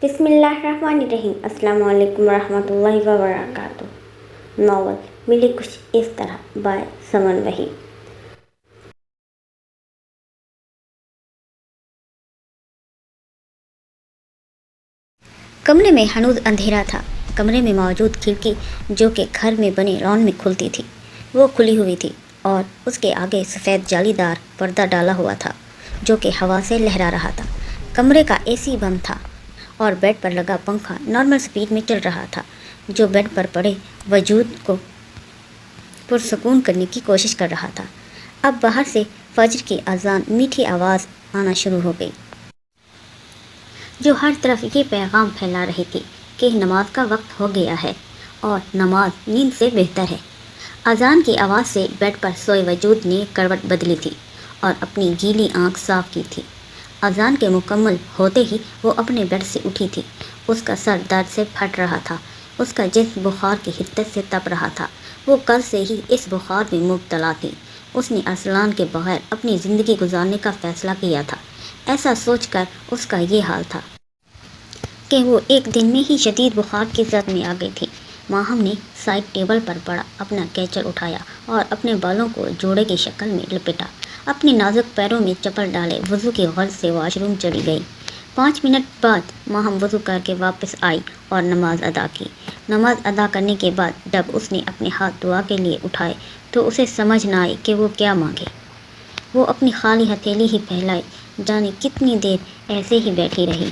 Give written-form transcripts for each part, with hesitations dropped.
بسم اللہ الرحمن الرحیم۔ السلام علیکم ورحمۃ اللہ وبرکاتہ۔ ناول ملی کچھ اس طرح بائے سمن وحید۔ کمرے میں ہنوز اندھیرا تھا۔ کمرے میں موجود کھڑکی جو کہ گھر میں بنے لان میں کھلتی تھی وہ کھلی ہوئی تھی اور اس کے آگے سفید جالی دار پردہ ڈالا ہوا تھا جو کہ ہوا سے لہرا رہا تھا۔ کمرے کا اے سی بند تھا اور بیڈ پر لگا پنکھا نارمل سپیڈ میں چل رہا تھا جو بیڈ پر پڑے وجود کو پرسکون کرنے کی کوشش کر رہا تھا۔ اب باہر سے فجر کی اذان میٹھی آواز آنا شروع ہو گئی جو ہر طرف یہ پیغام پھیلا رہی تھی کہ نماز کا وقت ہو گیا ہے اور نماز نیند سے بہتر ہے۔ اذان کی آواز سے بیڈ پر سوئے وجود نے کروٹ بدلی تھی اور اپنی گیلی آنکھ صاف کی تھی۔ اذان کے مکمل ہوتے ہی وہ اپنے بیڈ سے اٹھی تھی۔ اس کا سر درد سے پھٹ رہا تھا، اس کا جسم بخار کی حدت سے تپ رہا تھا۔ وہ کل سے ہی اس بخار میں مبتلا تھی۔ اس نے ارسلان کے بغیر اپنی زندگی گزارنے کا فیصلہ کیا تھا۔ ایسا سوچ کر اس کا یہ حال تھا کہ وہ ایک دن میں ہی شدید بخار کی زد میں آ گئی تھی۔ ماہم نے سائڈ ٹیبل پر پڑا اپنا کیچر اٹھایا اور اپنے بالوں کو جوڑے کی شکل میں لپیٹا، اپنے نازک پیروں میں چپل ڈالے وضو کی غرض سے واش روم چلی گئی۔ 5 منٹ بعد ماہم وضو کر کے واپس آئی اور نماز ادا کی۔ نماز ادا کرنے کے بعد جب اس نے اپنے ہاتھ دعا کے لیے اٹھائے تو اسے سمجھ نہ آئی کہ وہ کیا مانگے۔ وہ اپنی خالی ہتھیلی ہی پھیلائے جانے کتنی دیر ایسے ہی بیٹھی رہی۔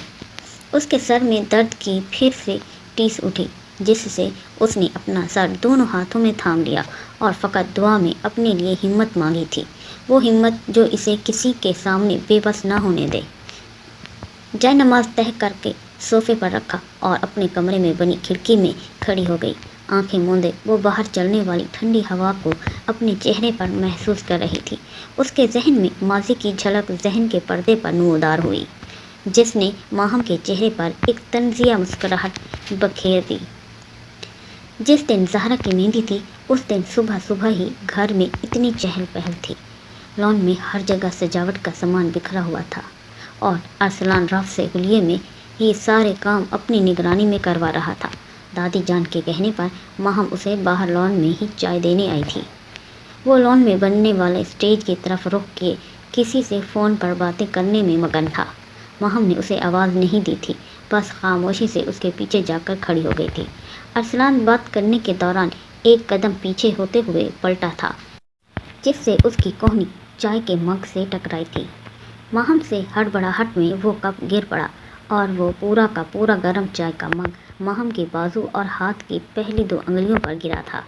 اس کے سر میں درد کی پھر سے ٹیس اٹھی جس سے اس نے اپنا سر دونوں ہاتھوں میں تھام لیا اور فقط دعا میں اپنے لیے ہمت مانگی تھی، وہ ہمت جو اسے کسی کے سامنے بے بس نہ ہونے دے۔ جائے نماز تہہ کر کے صوفے پر رکھا اور اپنے کمرے میں بنی کھڑکی میں کھڑی ہو گئی۔ آنکھیں موندے وہ باہر چلنے والی ٹھنڈی ہوا کو اپنے چہرے پر محسوس کر رہی تھی۔ اس کے ذہن میں ماضی کی جھلک ذہن کے پردے پر نمودار ہوئی جس نے ماہم کے چہرے پر ایک طنزیہ مسکراہٹ بکھیر دی۔ جس دن زہرا کی مہندی تھی اس دن صبح صبح ہی گھر میں اتنی چہل پہل تھی۔ لان میں ہر جگہ سجاوٹ کا سامان بکھرا ہوا تھا اور ارسلان رات سے حلیے میں یہ سارے کام اپنی نگرانی میں کروا رہا تھا۔ دادی جان کے کہنے پر ماہم اسے باہر لان میں ہی چائے دینے آئی تھی۔ وہ لان میں بننے والے اسٹیج کی طرف رخ کیے کسی سے فون پر باتیں کرنے میں مگن تھا۔ ماہم نے اسے آواز نہیں دی تھی، بس خاموشی سے اس کے پیچھے جا کر کھڑی ہو گئی تھی۔ ارسلان بات کرنے کے دوران ایک قدم پیچھے ہوتے ہوئے پلٹا تھا جس سے اس کی کوہنی چائے کے مگ سے ٹکرائی تھی۔ ماہم سے ہڑبڑاہٹ میں وہ کپ گر پڑا اور وہ پورا کا پورا گرم چائے کا مگ ماہم کے بازو اور ہاتھ کی پہلی 2 انگلیوں پر گرا تھا۔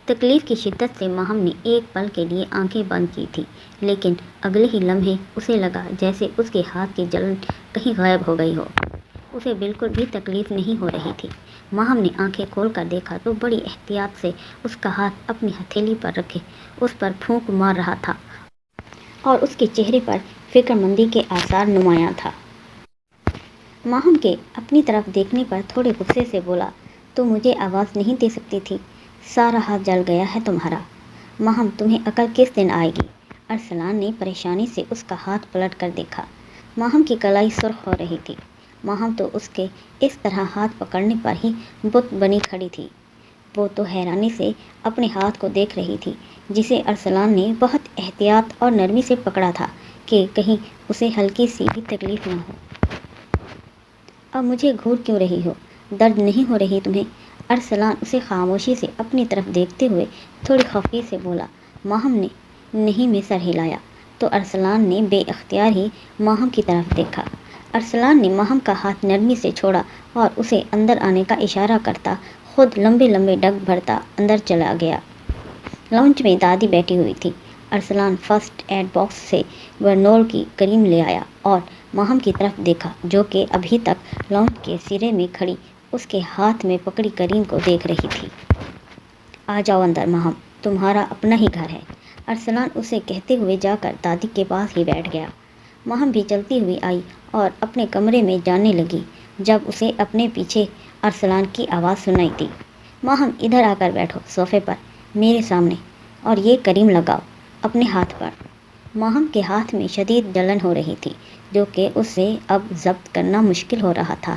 تکلیف کی شدت سے ماہم نے ایک پل کے لیے آنکھیں بند کی تھی لیکن اگلے ہی لمحے اسے لگا جیسے اس کے ہاتھ کی جلن کہیں غائب ہو گئی ہو۔ اسے بالکل بھی تکلیف نہیں ہو رہی تھی۔ ماہم نے آنکھیں کھول کر دیکھا تو بڑی احتیاط سے اس کا ہاتھ اپنی ہتھیلی پر رکھے اس پر پھونک مار رہا تھا اور اس کے چہرے پر فکر مندی کے آثار نمایاں تھا۔ ماہم کے اپنی طرف دیکھنے پر تھوڑے غصے سے بولا، تو مجھے آواز نہیں دے سکتی تھی؟ سارا ہاتھ جل گیا ہے تمہارا۔ ماہم تمہیں عقل کس دن آئے گی؟ ارسلان نے پریشانی سے اس کا ہاتھ پلٹ کر دیکھا۔ ماہم کی کلائی سرخ ہو رہی تھی۔ ماہم تو اس کے اس طرح ہاتھ پکڑنے پر ہی بت بنی کھڑی تھی۔ وہ تو حیرانی سے اپنے ہاتھ کو دیکھ رہی تھی جسے ارسلان نے بہت احتیاط اور نرمی سے پکڑا تھا کہ کہیں اسے ہلکی سی بھی تکلیف نہ ہو۔ اب مجھے گھور کیوں رہی ہو؟ درد نہیں ہو رہی تمہیں؟ ارسلان اسے خاموشی سے اپنی طرف دیکھتے ہوئے تھوڑی خفگی سے بولا۔ ماہم نے نہیں میں سر ہلایا تو ارسلان نے بے اختیار ہی ماہم کی طرف دیکھا۔ ارسلان نے ماہم کا ہاتھ نرمی سے چھوڑا اور اسے اندر آنے کا اشارہ کرتا خود لمبے لمبے ڈگ بھرتا اندر چلا گیا۔ لاؤنج میں دادی بیٹھی ہوئی تھی۔ ارسلان فرسٹ ایڈ باکس سے برنول کی کریم لے آیا اور ماہم کی طرف دیکھا جو کہ ابھی تک لاؤنج کے سرے میں کھڑی اس کے ہاتھ میں پکڑی کریم کو دیکھ رہی تھی۔ آ جاؤ اندر ماہم، تمہارا اپنا ہی گھر ہے۔ ارسلان اسے کہتے ہوئے جا کر دادی کے پاس ہی بیٹھ گیا۔ ماہم بھی چلتی ہوئی آئی اور اپنے کمرے میں جانے لگی جب اسے اپنے پیچھے ارسلان کی آواز سنائی دی، ماہم ادھر آ کر بیٹھو صوفے پر میرے سامنے اور یہ کریم لگاؤ اپنے ہاتھ پر۔ ماہم کے ہاتھ میں شدید جلن ہو رہی تھی جو کہ اسے اب ضبط کرنا مشکل ہو رہا تھا۔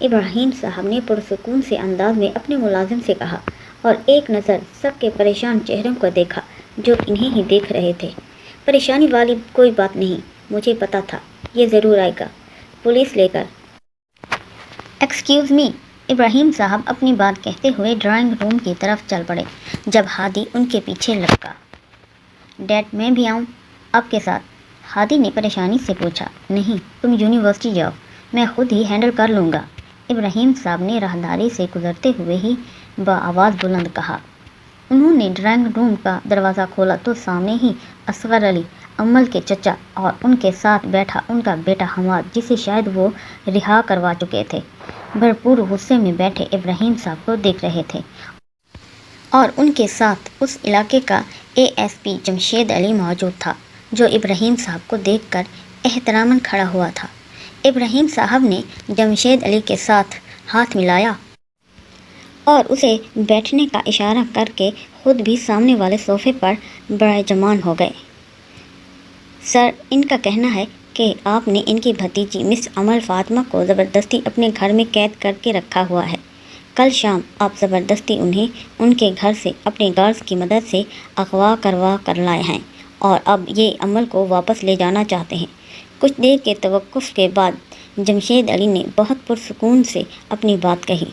ابراہیم صاحب نے پرسکون سے انداز میں اپنے ملازم سے کہا اور ایک نظر سب کے پریشان چہروں کو دیکھا جو انہیں ہی دیکھ رہے تھے۔ پریشانی والی کوئی بات نہیں، مجھے پتا تھا یہ ضرور آئے گا، پولیس لے کر۔ ایکسکیوز می، ابراہیم صاحب اپنی بات کہتے ہوئے ڈرائنگ روم کی طرف چل پڑے جب ہادی ان کے پیچھے لپکا۔ ڈیڈ میں بھی آؤں آپ کے ساتھ؟ ہادی نے پریشانی سے پوچھا۔ نہیں، تم یونیورسٹی جاؤ، میں خود ہی ہینڈل کر لوں گا، ابراہیم صاحب نے راہداری سے گزرتے ہوئے ہی بآواز بلند کہا۔ انہوں نے ڈرائنگ روم کا دروازہ کھولا تو سامنے ہی اصغر علی، امل کے چچا، اور ان کے ساتھ بیٹھا ان کا بیٹا حماد، جسے شاید وہ رہا کروا چکے تھے، بھرپور غصے میں بیٹھے ابراہیم صاحب کو دیکھ رہے تھے۔ اور ان کے ساتھ اس علاقے کا اے ایس پی جمشید علی موجود تھا، جو ابراہیم صاحب کو دیکھ کر احتراماً کھڑا ہوا تھا۔ ابراہیم صاحب نے جمشید علی کے ساتھ ہاتھ ملایا اور اسے بیٹھنے کا اشارہ کر کے خود بھی سامنے والے صوفے پر براجمان ہو گئے۔ سر، ان کا کہنا ہے کہ آپ نے ان کی بھتیجی مس امل فاطمہ کو زبردستی اپنے گھر میں قید کر کے رکھا ہوا ہے۔ کل شام آپ زبردستی انہیں ان کے گھر سے اپنے گارڈز کی مدد سے اغوا کروا کر لائے ہیں اور اب یہ امل کو واپس لے جانا چاہتے ہیں۔ کچھ دیر کے توقف کے بعد جمشید علی نے بہت پرسکون سے اپنی بات کہی۔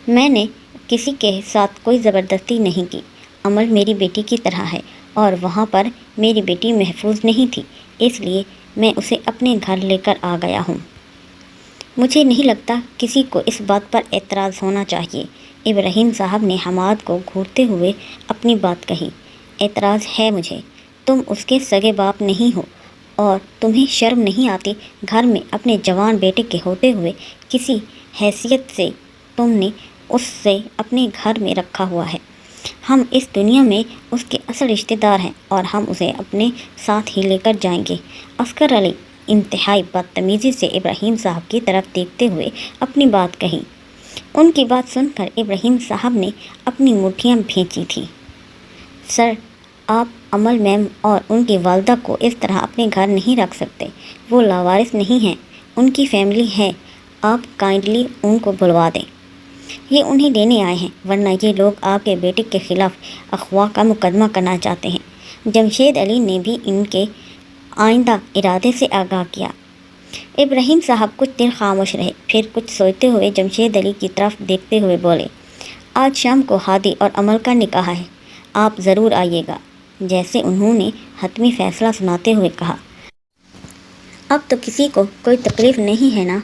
میں نے کسی کے ساتھ کوئی زبردستی نہیں کی، امل میری بیٹی کی طرح ہے اور وہاں پر میری بیٹی محفوظ نہیں تھی، اس لیے میں اسے اپنے گھر لے کر آ گیا ہوں۔ مجھے نہیں لگتا کسی کو اس بات پر اعتراض ہونا چاہیے۔ ابراہیم صاحب نے حماد کو گھورتے ہوئے اپنی بات کہی۔ اعتراض ہے مجھے، تم اس کے سگے باپ نہیں ہو اور تمہیں شرم نہیں آتی گھر میں اپنے جوان بیٹے کے ہوتے ہوئے کسی حیثیت سے تم نے اس سے اپنے گھر میں رکھا ہوا ہے۔ ہم اس دنیا میں اس کے اصل رشتہ دار ہیں اور ہم اسے اپنے ساتھ ہی لے کر جائیں گے۔ اصغر علی انتہائی بدتمیزی سے ابراہیم صاحب کی طرف دیکھتے ہوئے اپنی بات کہی۔ ان کی بات سن کر ابراہیم صاحب نے اپنی مٹھیاں بھینچی تھیں۔ سر، آپ امل میم اور ان کی والدہ کو اس طرح اپنے گھر نہیں رکھ سکتے، وہ لاوارث نہیں ہیں، ان کی فیملی ہے، آپ کائنڈلی ان کو بلوا دیں۔ یہ انہیں لینے آئے ہیں، ورنہ یہ لوگ آپ کے بیٹے کے خلاف اغوا کا مقدمہ کرنا چاہتے ہیں۔ جمشید علی نے بھی ان کے آئندہ ارادے سے آگاہ کیا۔ ابراہیم صاحب کچھ دیر خاموش رہے، پھر کچھ سوچتے ہوئے جمشید علی کی طرف دیکھتے ہوئے بولے، آج شام کو ہادی اور امل کا نکاح ہے، آپ ضرور آئیے گا، جیسے انہوں نے حتمی فیصلہ سناتے ہوئے کہا۔ اب تو کسی کو کوئی تکلیف نہیں ہے نا،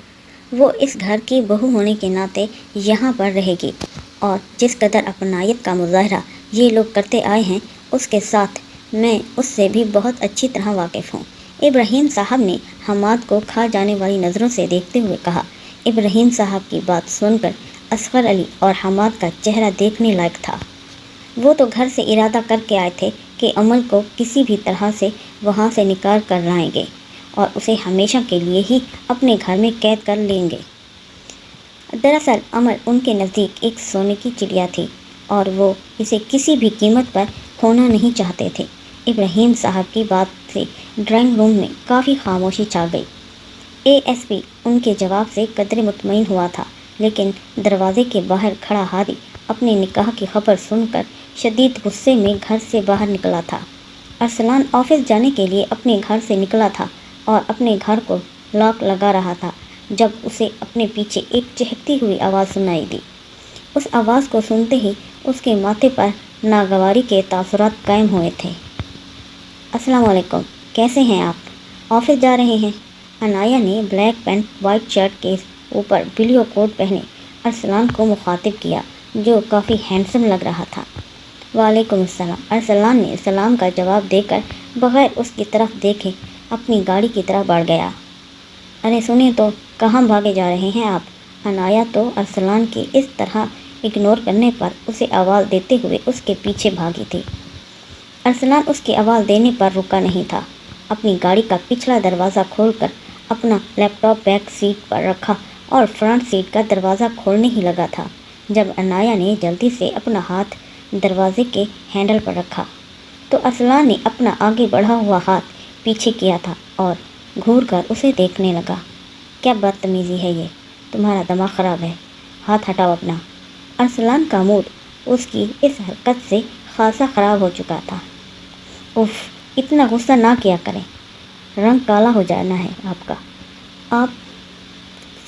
وہ اس گھر کی بہو ہونے کے ناطے یہاں پر رہے گی اور جس قدر اپنائیت کا مظاہرہ یہ لوگ کرتے آئے ہیں اس کے ساتھ میں اس سے بھی بہت اچھی طرح واقف ہوں۔ ابراہیم صاحب نے حماد کو کھا جانے والی نظروں سے دیکھتے ہوئے کہا۔ ابراہیم صاحب کی بات سن کر اصغر علی اور حماد کا چہرہ دیکھنے لائق تھا۔ وہ تو گھر سے ارادہ کر کے آئے تھے کہ امل کو کسی بھی طرح سے وہاں سے نکال کر لائیں گے اور اسے ہمیشہ کے لیے ہی اپنے گھر میں قید کر لیں گے۔ دراصل امل ان کے نزدیک ایک سونے کی چڑیا تھی اور وہ اسے کسی بھی قیمت پر کھونا نہیں چاہتے تھے۔ ابراہیم صاحب کی بات سے ڈرائنگ روم میں کافی خاموشی چھا گئی۔ اے ایس پی ان کے جواب سے قدرے مطمئن ہوا تھا، لیکن دروازے کے باہر کھڑا ہادی اپنے نکاح کی خبر سن کر شدید غصے میں گھر سے باہر نکلا تھا۔ ارسلان آفس جانے کے لیے اپنے گھر سے نکلا تھا اور اپنے گھر کو لاک لگا رہا تھا جب اسے اپنے پیچھے ایک چہکتی ہوئی آواز سنائی دی۔ اس آواز کو سنتے ہی اس کے ماتھے پر ناگواری کے تاثرات قائم ہوئے تھے۔ السلام علیکم، کیسے ہیں آپ؟ آفس جا رہے ہیں؟ عنایہ نے بلیک پینٹ وائٹ شرٹ کے اوپر بلیو کوٹ پہنے ارسلان کو مخاطب کیا، جو کافی ہینڈسم لگ رہا تھا۔ وعلیکم السلام، ارسلان نے سلام کا جواب دے کر بغیر اس کی طرف دیکھے اپنی گاڑی کی طرف بڑھ گیا۔ ارے سنیں تو، کہاں بھاگے جا رہے ہیں آپ؟ عنایہ تو ارسلان کے اس طرح اگنور کرنے پر اسے آواز دیتے ہوئے اس کے پیچھے بھاگی تھی۔ ارسلان اس کی آواز دینے پر رکا نہیں تھا، اپنی گاڑی کا پچھلا دروازہ کھول کر اپنا لیپ ٹاپ بیک سیٹ پر رکھا اور فرنٹ سیٹ کا دروازہ کھولنے ہی لگا تھا جب عنایہ نے جلدی سے اپنا ہاتھ دروازے کے ہینڈل پر رکھا تو ارسلان نے اپنا آگے بڑھا ہوا ہاتھ پیچھے کیا تھا اور گھور کر اسے دیکھنے لگا۔ کیا بدتمیزی ہے یہ! تمہارا دماغ خراب ہے، ہاتھ ہٹاؤ اپنا۔ ارسلان کا موڈ اس کی اس حرکت سے خاصا خراب ہو چکا تھا۔ اف، اتنا غصہ نہ کیا کریں، رنگ کالا ہو جانا ہے آپ کا۔ آپ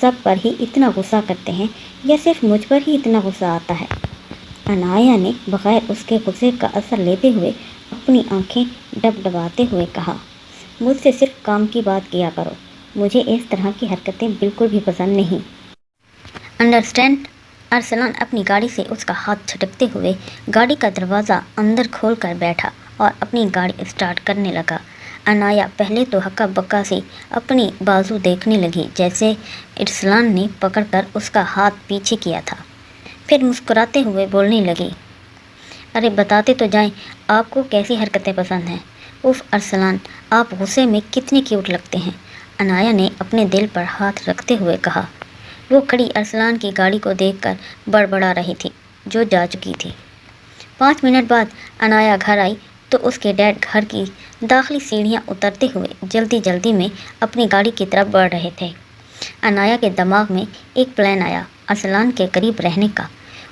سب پر ہی اتنا غصہ کرتے ہیں یا صرف مجھ پر ہی اتنا غصہ آتا ہے؟ انایا نے بغیر اس کے غصے کا اثر لیتے ہوئے اپنی آنکھیں ڈبڈباتے ہوئے کہا، مجھ سے صرف کام کی بات کیا کرو، مجھے اس طرح کی حرکتیں بالکل بھی پسند نہیں۔ انڈرسٹینڈ؟ ارسلان اپنی گاڑی سے اس کا ہاتھ جھٹکتے ہوئے گاڑی کا دروازہ اندر کھول کر بیٹھا اور اپنی گاڑی اسٹارٹ کرنے لگا۔ انایا پہلے تو ہکا بکا سے اپنی بازو دیکھنے لگی جیسے ارسلان نے پکڑ کر اس کا ہاتھ پیچھے کیا تھا، پھر مسکراتے ہوئے بولنے لگی، ارے بتاتے تو جائیں آپ کو کیسی حرکتیں پسند ہیں۔ اف ارسلان، آپ غصے میں کتنے کیوٹ لگتے ہیں، انایا نے اپنے دل پر ہاتھ رکھتے ہوئے کہا۔ وہ کھڑی ارسلان کی گاڑی کو دیکھ کر بڑبڑا رہی تھی جو جا چکی تھی۔ 5 منٹ بعد انایا گھر آئی تو اس کے ڈیڈ گھر کی داخلی سیڑھیاں اترتے ہوئے جلدی جلدی میں اپنی گاڑی کی طرف بڑھ رہے تھے۔ انایا کے دماغ میں ایک پلان آیا، ارسلان کے قریب رہنے کا،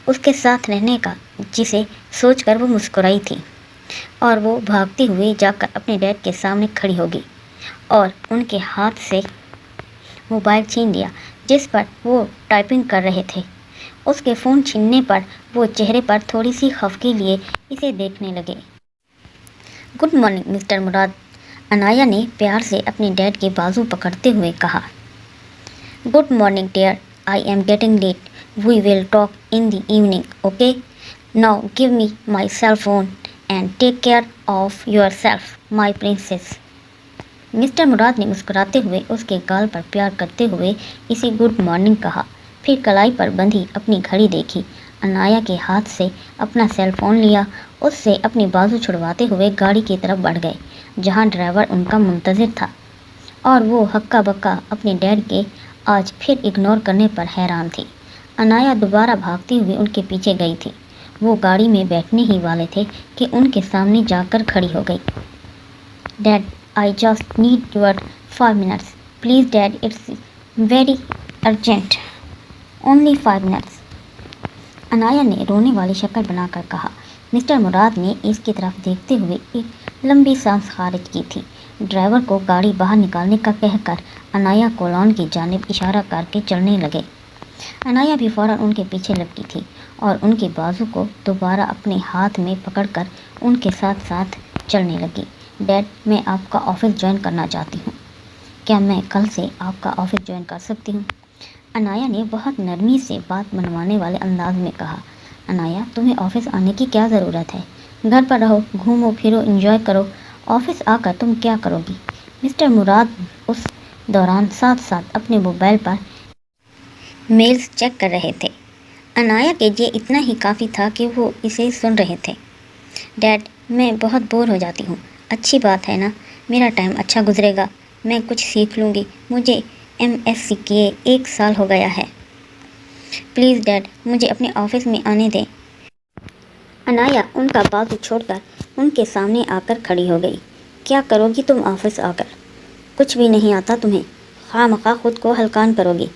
اس کے ساتھ رہنے کا، جسے سوچ کر وہ مسکرائی تھی، اور وہ بھاگتی ہوئی جا کر اپنے ڈیڈ کے سامنے کھڑی ہوگی اور ان کے ہاتھ سے موبائل چھین لیا جس پر وہ ٹائپنگ کر رہے تھے۔ اس کے فون چھیننے پر وہ چہرے پر تھوڑی سی خفگی لیے اسے دیکھنے لگے۔ گڈ مارننگ مسٹر مراد، انایا نے پیار سے اپنے ڈیڈ کے بازو پکڑتے ہوئے کہا۔ Good morning dear, I am getting late, we will talk in the evening, okay? Now give me my cell phone and take care of yourself my princess. Mister Murad نے مسکراتے ہوئے اس کے گال پر پیار کرتے ہوئے اسے گڈ مارننگ کہا، پھر کلائی پر بندھی اپنی گھڑی دیکھی، انایا کے ہاتھ سے اپنا سیل فون لیا، اس سے اپنی بازو چھڑواتے ہوئے گاڑی کی طرف بڑھ گئے جہاں ڈرائیور ان کا منتظر تھا، اور وہ ہکا بکا اپنے ڈیڈ کے آج پھر اگنور کرنے پر حیران تھی۔ انایا دوبارہ بھاگتی ہوئی ان کے پیچھے گئی تھی۔ وہ گاڑی میں بیٹھنے ہی والے تھے کہ ان کے سامنے جا کر کھڑی ہو گئی۔ Dad, I just need your 5 minutes, please dad, it's very urgent, only 5 minutes, Anaya نے رونے والی شکل بنا کر کہا۔ مسٹر مراد نے اس کی طرف دیکھتے ہوئے ایک لمبی سانس خارج کی تھی۔ ڈرائیور کو گاڑی باہر نکالنے کا کہہ کر انایا کو لان کی جانب اشارہ کر کے چلنے لگے۔ انایا بھی فوراً ان کے پیچھے لپکی تھی اور ان کے بازو کو دوبارہ اپنے ہاتھ میں پکڑ کر ان کے ساتھ ساتھ چلنے لگی۔ ڈیڈ، میں آپ کا آفس جوائن کرنا چاہتی ہوں، کیا میں کل سے آپ کا آفس جوائن کر سکتی ہوں؟ انایا نے بہت نرمی سے بات منوانے والے انداز میں کہا۔ انایا، تمہیں آفس آنے کی کیا ضرورت ہے؟ گھر پر رہو، گھومو پھرو، انجوائے کرو، آفس آ کر تم کیا کرو گی؟ مسٹر مراد اس دوران ساتھ ساتھ اپنے موبائل پر میلز چیک کر رہے تھے۔ انایا کے لیے اتنا ہی کافی تھا کہ وہ اسے سن رہے تھے۔ ڈیڈ، میں بہت بور ہو جاتی ہوں۔ اچھی بات ہے نا، میرا ٹائم اچھا گزرے گا، میں کچھ سیکھ لوں گی، مجھے MSc کیے 1 سال ہو گیا ہے۔ پلیز ڈیڈ، مجھے اپنے آفس میں آنے دیں۔ انایا ان کا بازو چھوڑ کر ان کے سامنے آ کر کھڑی ہو گئی۔ کیا کرو گی تم آفس آ کر؟ کچھ بھی نہیں آتا تمہیں، خواہ مخواہ خود کو ہلکان کرو گی۔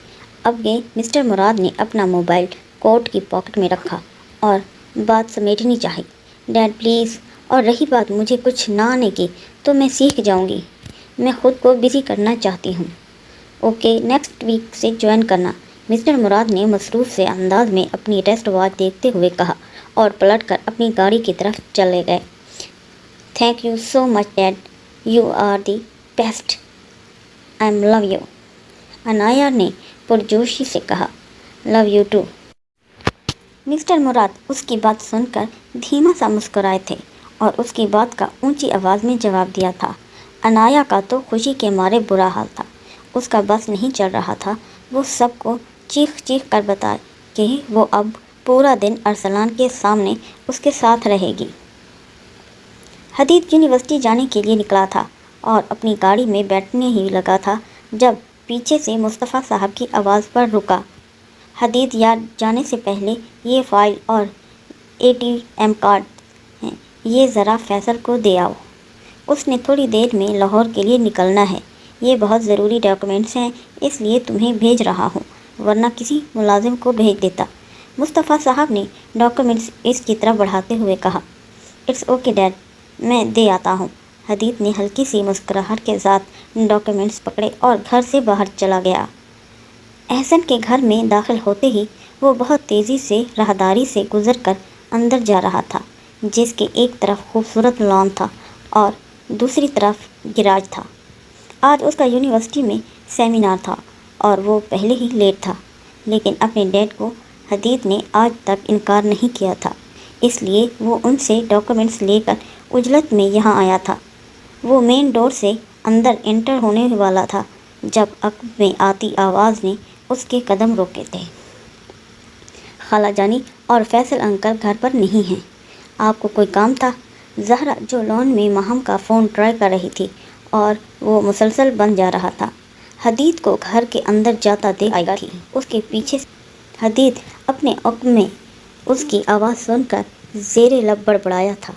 اب یہ مسٹر مراد نے اپنا موبائل کوٹ کی پاکٹ میں رکھا اور بات سمیٹنی چاہی۔ ڈیڈ پلیز، اور رہی بات مجھے کچھ نہ آنے کی تو میں سیکھ جاؤں گی، میں خود کو بزی کرنا چاہتی ہوں۔ اوکے، نیکسٹ ویک سے جوائن کرنا، مسٹر مراد نے مصروف سے انداز میں اپنی ریسٹ واچ دیکھتے ہوئے کہا اور پلٹ کر اپنی گاڑی کی طرف چلے گئے۔ Thank you so much dad, you are the best, I love you, Anaya نے پرجوشی سے کہا۔ Love you too. Mister Murad اس کی بات سن کر دھیما سا مسکرائے تھے اور اس کی بات کا اونچی آواز میں جواب دیا تھا۔ انایا کا تو خوشی کے مارے برا حال تھا، اس کا بس نہیں چل رہا تھا وہ سب کو چیخ چیخ کر بتائے کہ وہ اب پورا دن ارسلان کے سامنے اس کے ساتھ رہے گی۔ حدید یونیورسٹی جانے کے لیے نکلا تھا اور اپنی گاڑی میں بیٹھنے ہی لگا تھا جب پیچھے سے مصطفیٰ صاحب کی آواز پر رکا۔ حدید یار، جانے سے پہلے یہ فائل اور ATM کارڈ ہیں، یہ ذرا فیصل کو دے آؤ، اس نے تھوڑی دیر میں لاہور کے لیے نکلنا ہے، یہ بہت ضروری ڈاکومنٹس ہیں اس لیے تمہیں بھیج رہا ہوں، ورنہ کسی ملازم کو بھیج دیتا۔ مصطفیٰ صاحب نے ڈاکیومنٹس اس کی طرف بڑھاتے ہوئے کہا۔ اٹس اوکے ڈیڈ، میں دے آتا ہوں۔ حدید نے ہلکی سی مسکراہٹ کے ساتھ ڈاکیومنٹس پکڑے اور گھر سے باہر چلا گیا۔ احسن کے گھر میں داخل ہوتے ہی وہ بہت تیزی سے راہداری سے گزر کر اندر جا رہا تھا، جس کے ایک طرف خوبصورت لان تھا اور دوسری طرف گیراج تھا۔ آج اس کا یونیورسٹی میں سیمینار تھا اور وہ پہلے ہی لیٹ تھا، لیکن اپنے ڈیڈ کو حدید نے آج تک انکار نہیں کیا تھا، اس لیے وہ ان سے ڈاکیومنٹس لے کر عجلت میں یہاں آیا تھا۔ وہ مین ڈور سے اندر انٹر ہونے والا تھا جب عقب میں آتی آواز نے اس کے قدم روکے تھے۔ خالہ جانی اور فیصل انکل گھر پر نہیں ہیں، آپ کو کوئی کام تھا؟ زہرا جو لان میں ماہم کا فون ٹرائی کر رہی تھی اور وہ مسلسل بند جا رہا تھا، حدید کو گھر کے اندر جاتا دیکھ آئی تھی۔ اس کے پیچھے حدید اپنے عقب میں اس کی آواز سن کر زیر لب بڑبڑایا تھا۔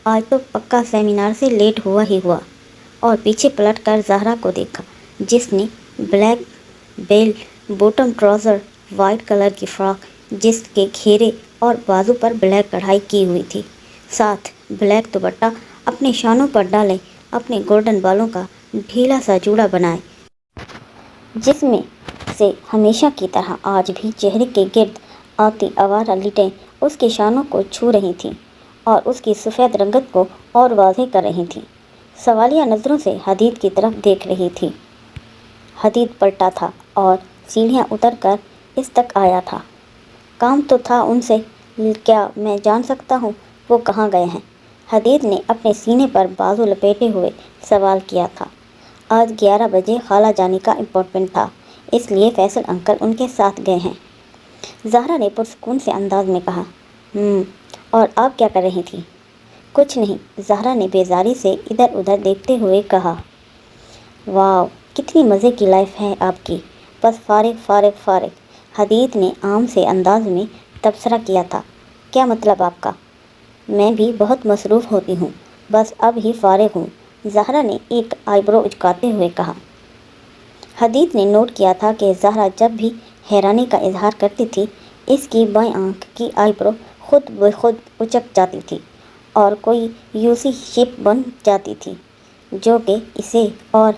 آج تو پکا سیمینار سے لیٹ ہوا ہی ہوا، اور پیچھے پلٹ کر زہرا کو دیکھا جس نے بلیک بیل بوٹم ٹراؤزر، وائٹ کلر کی فراک جس کے گھیرے اور بازو پر بلیک کڑھائی کی ہوئی تھی، ساتھ بلیک دوپٹہ اپنے شانوں پر ڈالے اپنے گولڈن بالوں کا ڈھیلا سا جوڑا بنائے، جس میں سے ہمیشہ کی طرح آج بھی چہرے کے گرد آتی آوارہ لٹیں اس کے شانوں کو چھو رہی تھیں اور اس کی سفید رنگت کو اور واضح کر رہی تھیں۔ سوالیہ نظروں سے حدید کی طرف دیکھ رہی تھی۔ حدید پلٹا تھا اور سیڑھیاں اتر کر اس تک آیا تھا۔ کام تو تھا ان سے، کیا میں جان سکتا ہوں وہ کہاں گئے ہیں؟ حدید نے اپنے سینے پر بازو لپیٹے ہوئے سوال کیا تھا۔ آج 11 بجے خالہ جانی کا اپائنٹمنٹ تھا، اس لیے فیصل انکل ان کے ساتھ گئے ہیں، زہرا نے پرسکون سے انداز میں کہا۔ اور آپ کیا کر رہی تھی؟ کچھ نہیں، زہرا نے بیزاری سے ادھر ادھر دیکھتے ہوئے کہا۔ واو، کتنی مزے کی لائف ہے آپ کی، بس فارغ فارغ فارغ۔ حدید نے عام سے انداز میں تبصرہ کیا تھا۔ کیا مطلب آپ کا؟ میں بھی بہت مصروف ہوتی ہوں، بس اب ہی فارغ ہوں، زہرا نے ایک آئی برو اچکاتے ہوئے کہا۔ حدید نے نوٹ کیا تھا کہ زہرا جب بھی حیرانی کا اظہار کرتی تھی، اس کی بائیں آنکھ کی آئی برو خود بخود اچک جاتی تھی اور کوئی یوسی شیپ بن جاتی تھی جو کہ اسے اور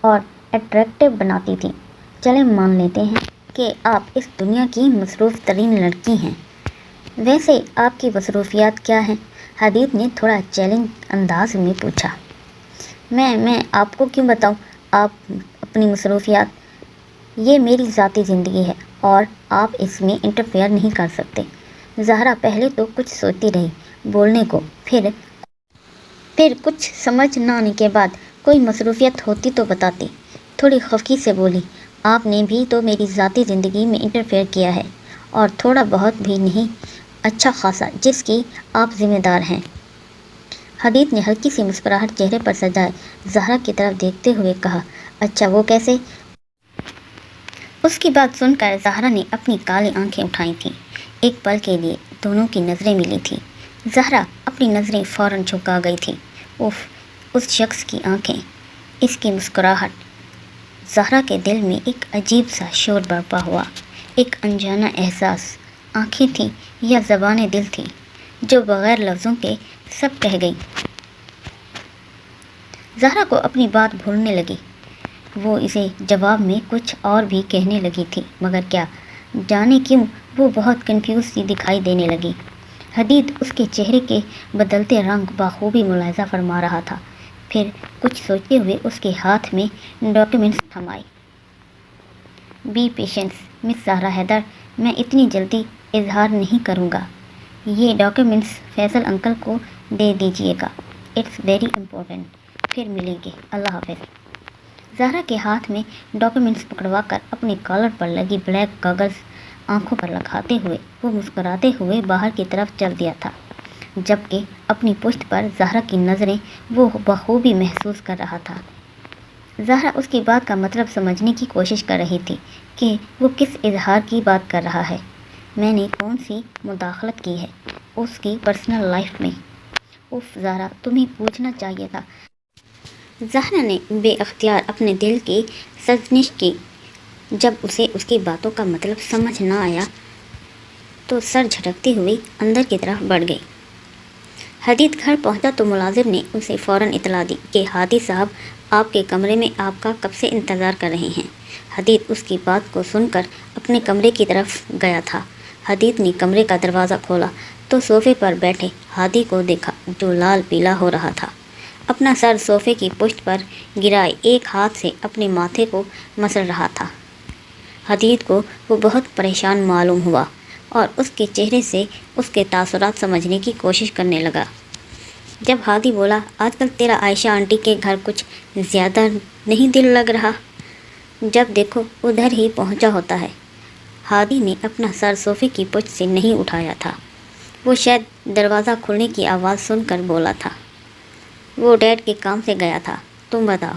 اٹریکٹیو بناتی تھی۔ چلیں مان لیتے ہیں کہ آپ اس دنیا کی مصروف ترین لڑکی ہیں۔ ویسے آپ کی مصروفیات کیا ہیں؟ حدید نے تھوڑا چیلنج انداز میں پوچھا۔ میں آپ کو کیوں بتاؤں آپ اپنی مصروفیات؟ یہ میری ذاتی زندگی ہے اور آپ اس میں انٹرفیئر نہیں کر سکتے۔ زہرا پہلے تو کچھ سوچتی رہی بولنے کو، پھر کچھ سمجھ نہ آنے کے بعد کوئی مصروفیت ہوتی تو بتاتی، تھوڑی خفگی سے بولی۔ آپ نے بھی تو میری ذاتی زندگی میں انٹرفیئر کیا ہے، اور تھوڑا بہت بھی نہیں، اچھا خاصا، جس کی آپ ذمہ دار ہیں۔ حدید نے ہلکی سی مسکراہٹ چہرے پر سجائے زہرا کی طرف دیکھتے ہوئے کہا۔ اچھا، وہ کیسے؟ اس کی بات سن کر زہرا نے اپنی کالی آنکھیں اٹھائی تھیں۔ ایک پل کے لیے دونوں کی نظریں ملی تھیں۔ زہرا اپنی نظریں فوراً جھکا گئی تھی۔ اس شخص کی آنکھیں، اس کی مسکراہٹ، زہرا کے دل میں ایک عجیب سا شور برپا ہوا، ایک انجانا احساس۔ آنکھیں تھیں یا زبان دل تھی جو بغیر لفظوں کے سب کہہ گئی۔ زہرا کو اپنی بات بھولنے لگی، وہ اسے جواب میں کچھ اور بھی کہنے لگی تھی، مگر کیا جانے کیوں وہ بہت کنفیوز سی دکھائی دینے لگی۔ حدید اس کے چہرے کے بدلتے رنگ بخوبی ملاحظہ فرما رہا تھا، پھر کچھ سوچتے ہوئے اس کے ہاتھ میں ڈاکیومنٹس تھمائے۔ بی پیشنس مس زہرا حیدر، میں اتنی جلدی اظہار نہیں کروں گا۔ یہ ڈاکیومنٹس فیصل انکل کو دے دیجیے گا، اٹس ویری امپورٹنٹ۔ پھر ملیں گے، اللہ حافظ۔ زہرا کے ہاتھ میں ڈاکیومنٹس پکڑوا کر اپنے کالر پر لگی بلیک گاگلز آنکھوں پر لگاتے ہوئے وہ مسکراتے ہوئے باہر کی طرف چل دیا تھا، جبکہ اپنی پشت پر زہرا کی نظریں وہ بخوبی محسوس کر رہا تھا۔ زہرا اس کی بات کا مطلب سمجھنے کی کوشش کر رہی تھی کہ وہ کس اظہار کی بات کر رہا ہے۔ میں نے کون سی مداخلت کی ہے اس کی پرسنل لائف میں؟ اف زہرا، تمہیں پوچھنا چاہیے تھا۔ زہرا نے بے اختیار اپنے دل کی سرزنش کی۔ جب اسے اس کی باتوں کا مطلب سمجھ نہ آیا تو سر جھٹکتی ہوئی اندر کی طرف بڑھ گئی۔ حدید گھر پہنچا تو ملازم نے اسے فوراً اطلاع دی کہ ہادی صاحب آپ کے کمرے میں آپ کا کب سے انتظار کر رہے ہیں۔ حدید اس کی بات کو سن کر اپنے کمرے کی طرف گیا تھا۔ حدید نے کمرے کا دروازہ کھولا تو صوفے پر بیٹھے ہادی کو دیکھا جو لال پیلا ہو رہا تھا۔ اپنا سر صوفے کی پشت پر گرائے ایک ہاتھ سے اپنے ماتھے کو مسل رہا تھا۔ حدید کو وہ بہت پریشان معلوم ہوا اور اس کے چہرے سے اس کے تاثرات سمجھنے کی کوشش کرنے لگا۔ جب ہادی بولا، آج کل تیرا عائشہ آنٹی کے گھر کچھ زیادہ نہیں دل لگ رہا، جب دیکھو ادھر ہی پہنچا ہوتا ہے۔ ہادی نے اپنا سر صوفے کی پشت سے نہیں اٹھایا تھا۔ وہ شاید دروازہ کھلنے کی آواز سن کر بولا تھا۔ وہ ڈیڈ کے کام سے گیا تھا، تم بتاؤ؟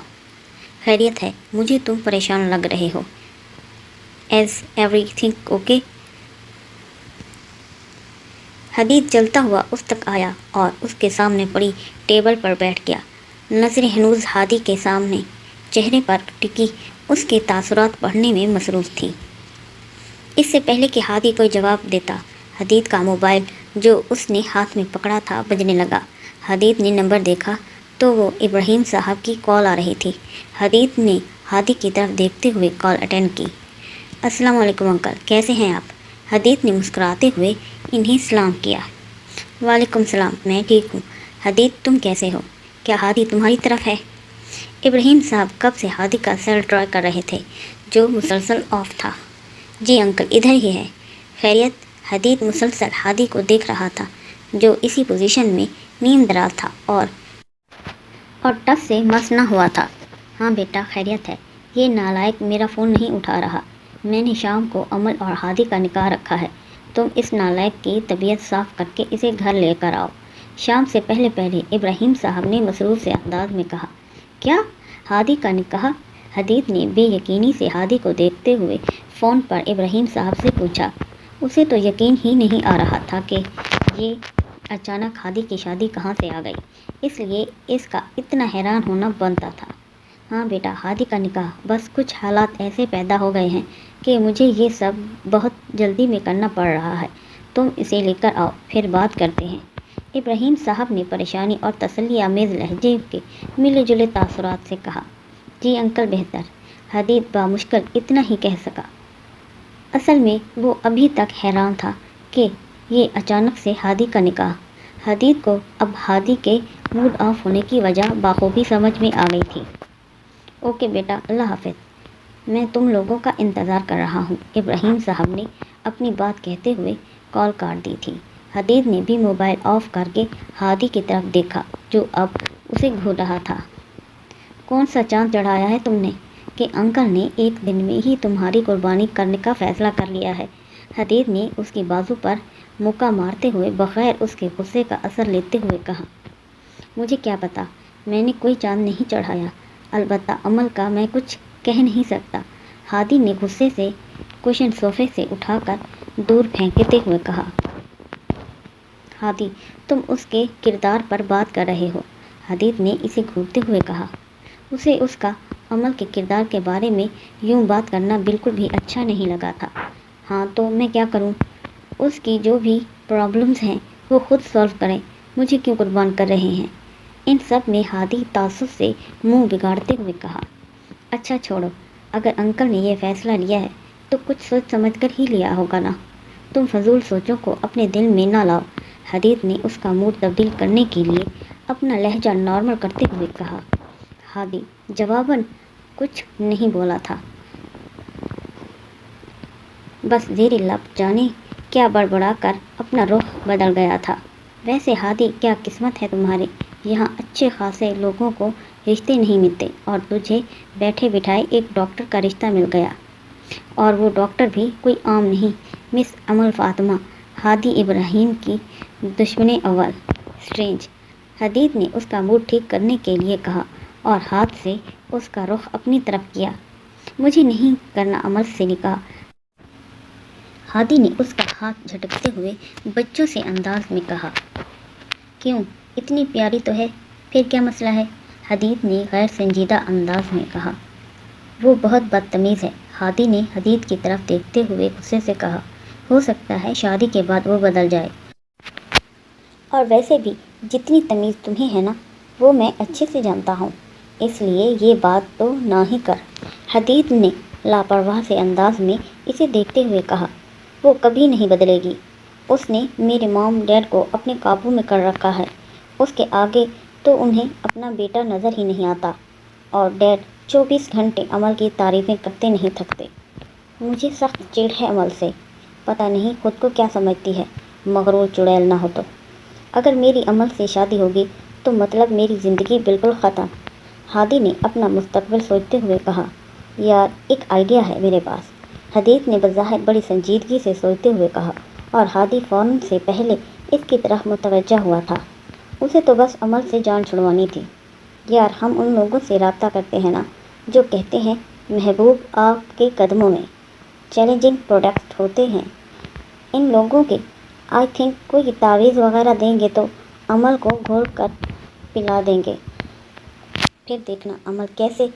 خیریت ہے، مجھے تم پریشان لگ رہے ہو۔ Is everything okay? Hadid چلتا ہوا اس تک آیا اور اس کے سامنے پڑی ٹیبل پر بیٹھ گیا۔ نظریں ہنوز ہادی کے سامنے چہرے پر ٹکی اس کے تاثرات پڑھنے میں مصروف تھی۔ اس سے پہلے کہ ہادی کوئی جواب دیتا، حدید کا موبائل جو اس نے ہاتھ میں پکڑا تھا بجنے لگا۔ حدید نے نمبر دیکھا تو وہ ابراہیم صاحب کی کال آ رہی تھی۔ حدید نے ہادی کی طرف دیکھتے ہوئے کال اٹینڈ کی۔ السلام علیکم انکل، کیسے ہیں آپ؟ حدید نے مسکراتے ہوئے انہیں سلام کیا۔ وعلیکم السلام، میں ٹھیک ہوں۔ حدید تم کیسے ہو؟ کیا ہادی تمہاری طرف ہے؟ ابراہیم صاحب کب سے ہادی کا سیل ٹرائی کر رہے تھے جو مسلسل آف تھا۔ جی انکل، ادھر ہی ہے۔ خیریت؟ حدید مسلسل ہادی کو دیکھ رہا تھا جو اسی پوزیشن میں نیم دراز تھا اور ٹس سے مس نہ ہوا تھا۔ ہاں بیٹا، خیریت ہے۔ یہ نالائق میرا فون نہیں اٹھا رہا۔ میں نے شام کو عمل اور ہادی کا نکاح رکھا ہے۔ تم اس نالائق کی طبیعت صاف کر کے اسے گھر لے کر آؤ۔ شام سے پہلے ابراہیم صاحب نے مسرور سے انداز میں کہا۔ کیا؟ ہادی کا نکاح؟ حدید نے بے یقینی سے ہادی کو دیکھتے ہوئے فون پر ابراہیم صاحب سے پوچھا۔ اسے تو یقین ہی نہیں آ رہا تھا کہ یہ اچانک ہادی کی شادی کہاں سے آ گئی، اس لیے اس کا اتنا حیران ہونا بنتا تھا۔ ہاں بیٹا، ہادی کا نکاح، بس کچھ حالات ایسے پیدا ہو گئے ہیں کہ مجھے یہ سب بہت جلدی میں کرنا پڑ رہا ہے۔ تم اسے لے کر آؤ، پھر بات کرتے ہیں۔ ابراہیم صاحب نے پریشانی اور تسلی آمیز لہجے کے ملے جلے تاثرات سے کہا۔ جی انکل، بہتر، حدید بامشکل اتنا ہی کہہ سکا۔ اصل میں وہ ابھی تک حیران تھا کہ یہ اچانک سے ہادی کا نکاح۔ حدید کو اب ہادی کے موڈ آف ہونے کی وجہ بخوبی سمجھ میں آ گئی تھی۔ اوکے بیٹا، اللہ حافظ، میں تم لوگوں کا انتظار کر رہا ہوں۔ ابراہیم صاحب نے اپنی بات کہتے ہوئے کال کاٹ دی تھی۔ حدید نے بھی موبائل آف کر کے ہادی کی طرف دیکھا جو اب اسے گھور رہا تھا۔ کون سا چاند چڑھایا ہے تم نے کہ انکل نے ایک دن میں ہی تمہاری قربانی کرنے کا فیصلہ کر لیا ہے؟ حدید نے اس کی بازو پر مکہ مارتے ہوئے بغیر اس کے غصے کا اثر لیتے ہوئے کہا۔ مجھے کیا پتا، میں نے کوئی چاند نہیں چڑھایا، البتہ عمل کا میں کچھ کہہ نہیں سکتا۔ ہادی نے غصے سے کوشن صوفے سے اٹھا کر دور پھینکتے ہوئے کہا۔ ہادی، تم اس کے کردار پر بات کر رہے ہو؟ حدید نے اسے گھورتے ہوئے کہا۔ اسے اس کا عمل کے کردار کے بارے میں یوں بات کرنا بالکل بھی اچھا نہیں لگا تھا۔ ہاں تو میں کیا کروں؟ اس کی جو بھی پرابلمز ہیں وہ خود سولو کریں، مجھے کیوں قربان کر رہے ہیں؟ ان سب میں ہادی تعصب سے منہ بگاڑتے ہوئے کہا۔ اچھا چھوڑو، اگر انکل نے یہ فیصلہ لیا ہے تو کچھ سوچ سمجھ کر ہی لیا ہوگا نا۔ تم فضول سوچوں کو اپنے دل میں نہ لاؤ۔ حدید نے اس کا موڈ تبدیل کرنے کے لیے اپنا لہجہ نارمل کرتے ہوئے کہا۔ ہادی جواباً کچھ نہیں بولا تھا، بس زیر لب جانے کیا بڑبڑا کر اپنا رخ بدل گیا تھا۔ ویسے ہادی، کیا قسمت ہے تمہاری، یہاں اچھے خاصے لوگوں کو رشتے نہیں ملتے اور تجھے بیٹھے بٹھائے ایک ڈاکٹر کا رشتہ مل گیا، اور وہ ڈاکٹر بھی کوئی عام نہیں، مس امل فاطمہ، ہادی ابراہیم کی دشمن اول۔ اسٹرینج، حدید نے اس کا موڈ ٹھیک کرنے کے لیے کہا اور ہاتھ سے اس کا رخ اپنی طرف کیا۔ مجھے نہیں کرنا عمل سے نکاح۔ ہادی نے اس کا ہاتھ جھٹکتے ہوئے بچوں سے انداز میں کہا۔ کیوں، اتنی پیاری تو ہے، پھر کیا مسئلہ ہے؟ حدید نے غیر سنجیدہ انداز میں کہا۔ وہ بہت بدتمیز ہے، ہادی نے حدید کی طرف دیکھتے ہوئے غصے سے کہا، ہو سکتا ہے شادی کے بعد وہ بدل جائے، اور ویسے بھی جتنی تمیز تمہیں ہے نا وہ میں اچھے سے جانتا ہوں، اس لیے یہ بات تو نہ ہی کر۔ حدید نے لاپرواہ سے انداز میں اسے دیکھتے ہوئے کہا، وہ کبھی نہیں بدلے گی، اس نے میرے مام ڈیڈ کو اپنے قابو میں کر رکھا ہے، اس کے آگے تو انہیں اپنا بیٹا نظر ہی نہیں آتا، اور ڈیڈ 24 گھنٹے عمل کی تعریفیں کرتے نہیں تھکتے۔ مجھے سخت چڑ ہے عمل سے، پتہ نہیں خود کو کیا سمجھتی ہے، مغرور چڑیل نہ ہو تو۔ اگر میری عمل سے شادی ہوگی تو مطلب میری زندگی بالکل ختم۔ ہادی نے اپنا مستقبل سوچتے ہوئے کہا، یار ایک آئیڈیا ہے میرے پاس۔ حدید نے بظاہر بڑی سنجیدگی سے سوچتے ہوئے کہا، اور ہادی فوراً سے پہلے اس کی طرف متوجہ ہوا تھا۔ اسے تو بس عمل سے جان چھڑوانی تھی۔ یار ہم ان لوگوں سے رابطہ کرتے ہیں نا جو کہتے ہیں محبوب آپ کے قدموں میں، چیلنجنگ پروڈکٹ ہوتے ہیں ان لوگوں کے۔ آئی تھنک کوئی تعویذ وغیرہ دیں گے تو عمل کو گھول کر پلا دیں گے، پھر دیکھنا عمل کیسے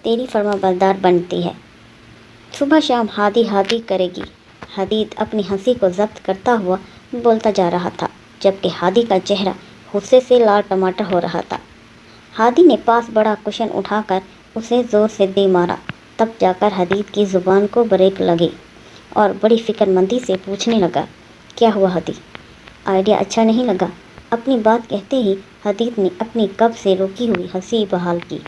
تیری فرما بردار بنتی ہے۔ صبح شام ہادی ہادی کرے گی۔ حدید اپنی ہنسی کو ضبط کرتا ہوا بولتا جا رہا تھا، جبکہ ہادی کا چہرہ غصے سے لال ٹماٹر ہو رہا تھا۔ ہادی نے پاس بڑا کشن اٹھا کر اسے زور سے دے مارا، تب جا کر حدید کی زبان کو بریک لگی اور بڑی فکر مندی سے پوچھنے لگا، کیا ہوا حدید؟ آئیڈیا اچھا نہیں لگا؟ اپنی بات کہتے ہی حدید نے اپنی کب سے روکی ہوئی ہنسی بحال کی۔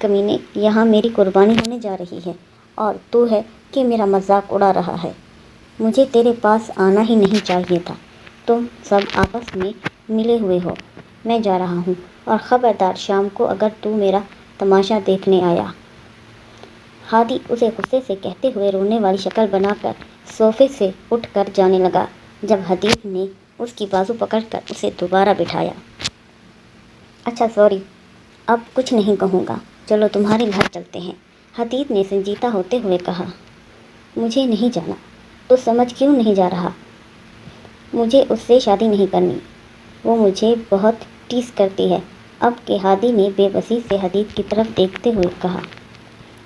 کمینے، یہاں میری قربانی ہونے جا رہی ہے اور تو ہے کہ میرا مذاق اڑا رہا ہے۔ مجھے تیرے پاس آنا ہی نہیں چاہیے تھا، تم سب آپس میں ملے ہوئے ہو۔ میں جا رہا ہوں، اور خبردار شام کو اگر تو میرا تماشا دیکھنے آیا۔ ہادی اسے غصے سے کہتے ہوئے رونے والی شکل بنا کر صوفے سے اٹھ کر جانے لگا، جب حدید نے اس کی بازو پکڑ کر اسے دوبارہ بٹھایا۔ اچھا سوری، اب کچھ نہیں کہوں گا، چلو تمہارے گھر چلتے ہیں۔ حدید نے سنجیدہ ہوتے ہوئے کہا، مجھے نہیں جانا۔ تو سمجھ کیوں نہیں جا رہا؟ مجھے اس سے شادی نہیں کرنی، وہ مجھے بہت ٹیز کرتی ہے۔ اب کہ ہادی نے بے بسی سے حدید کی طرف دیکھتے ہوئے کہا،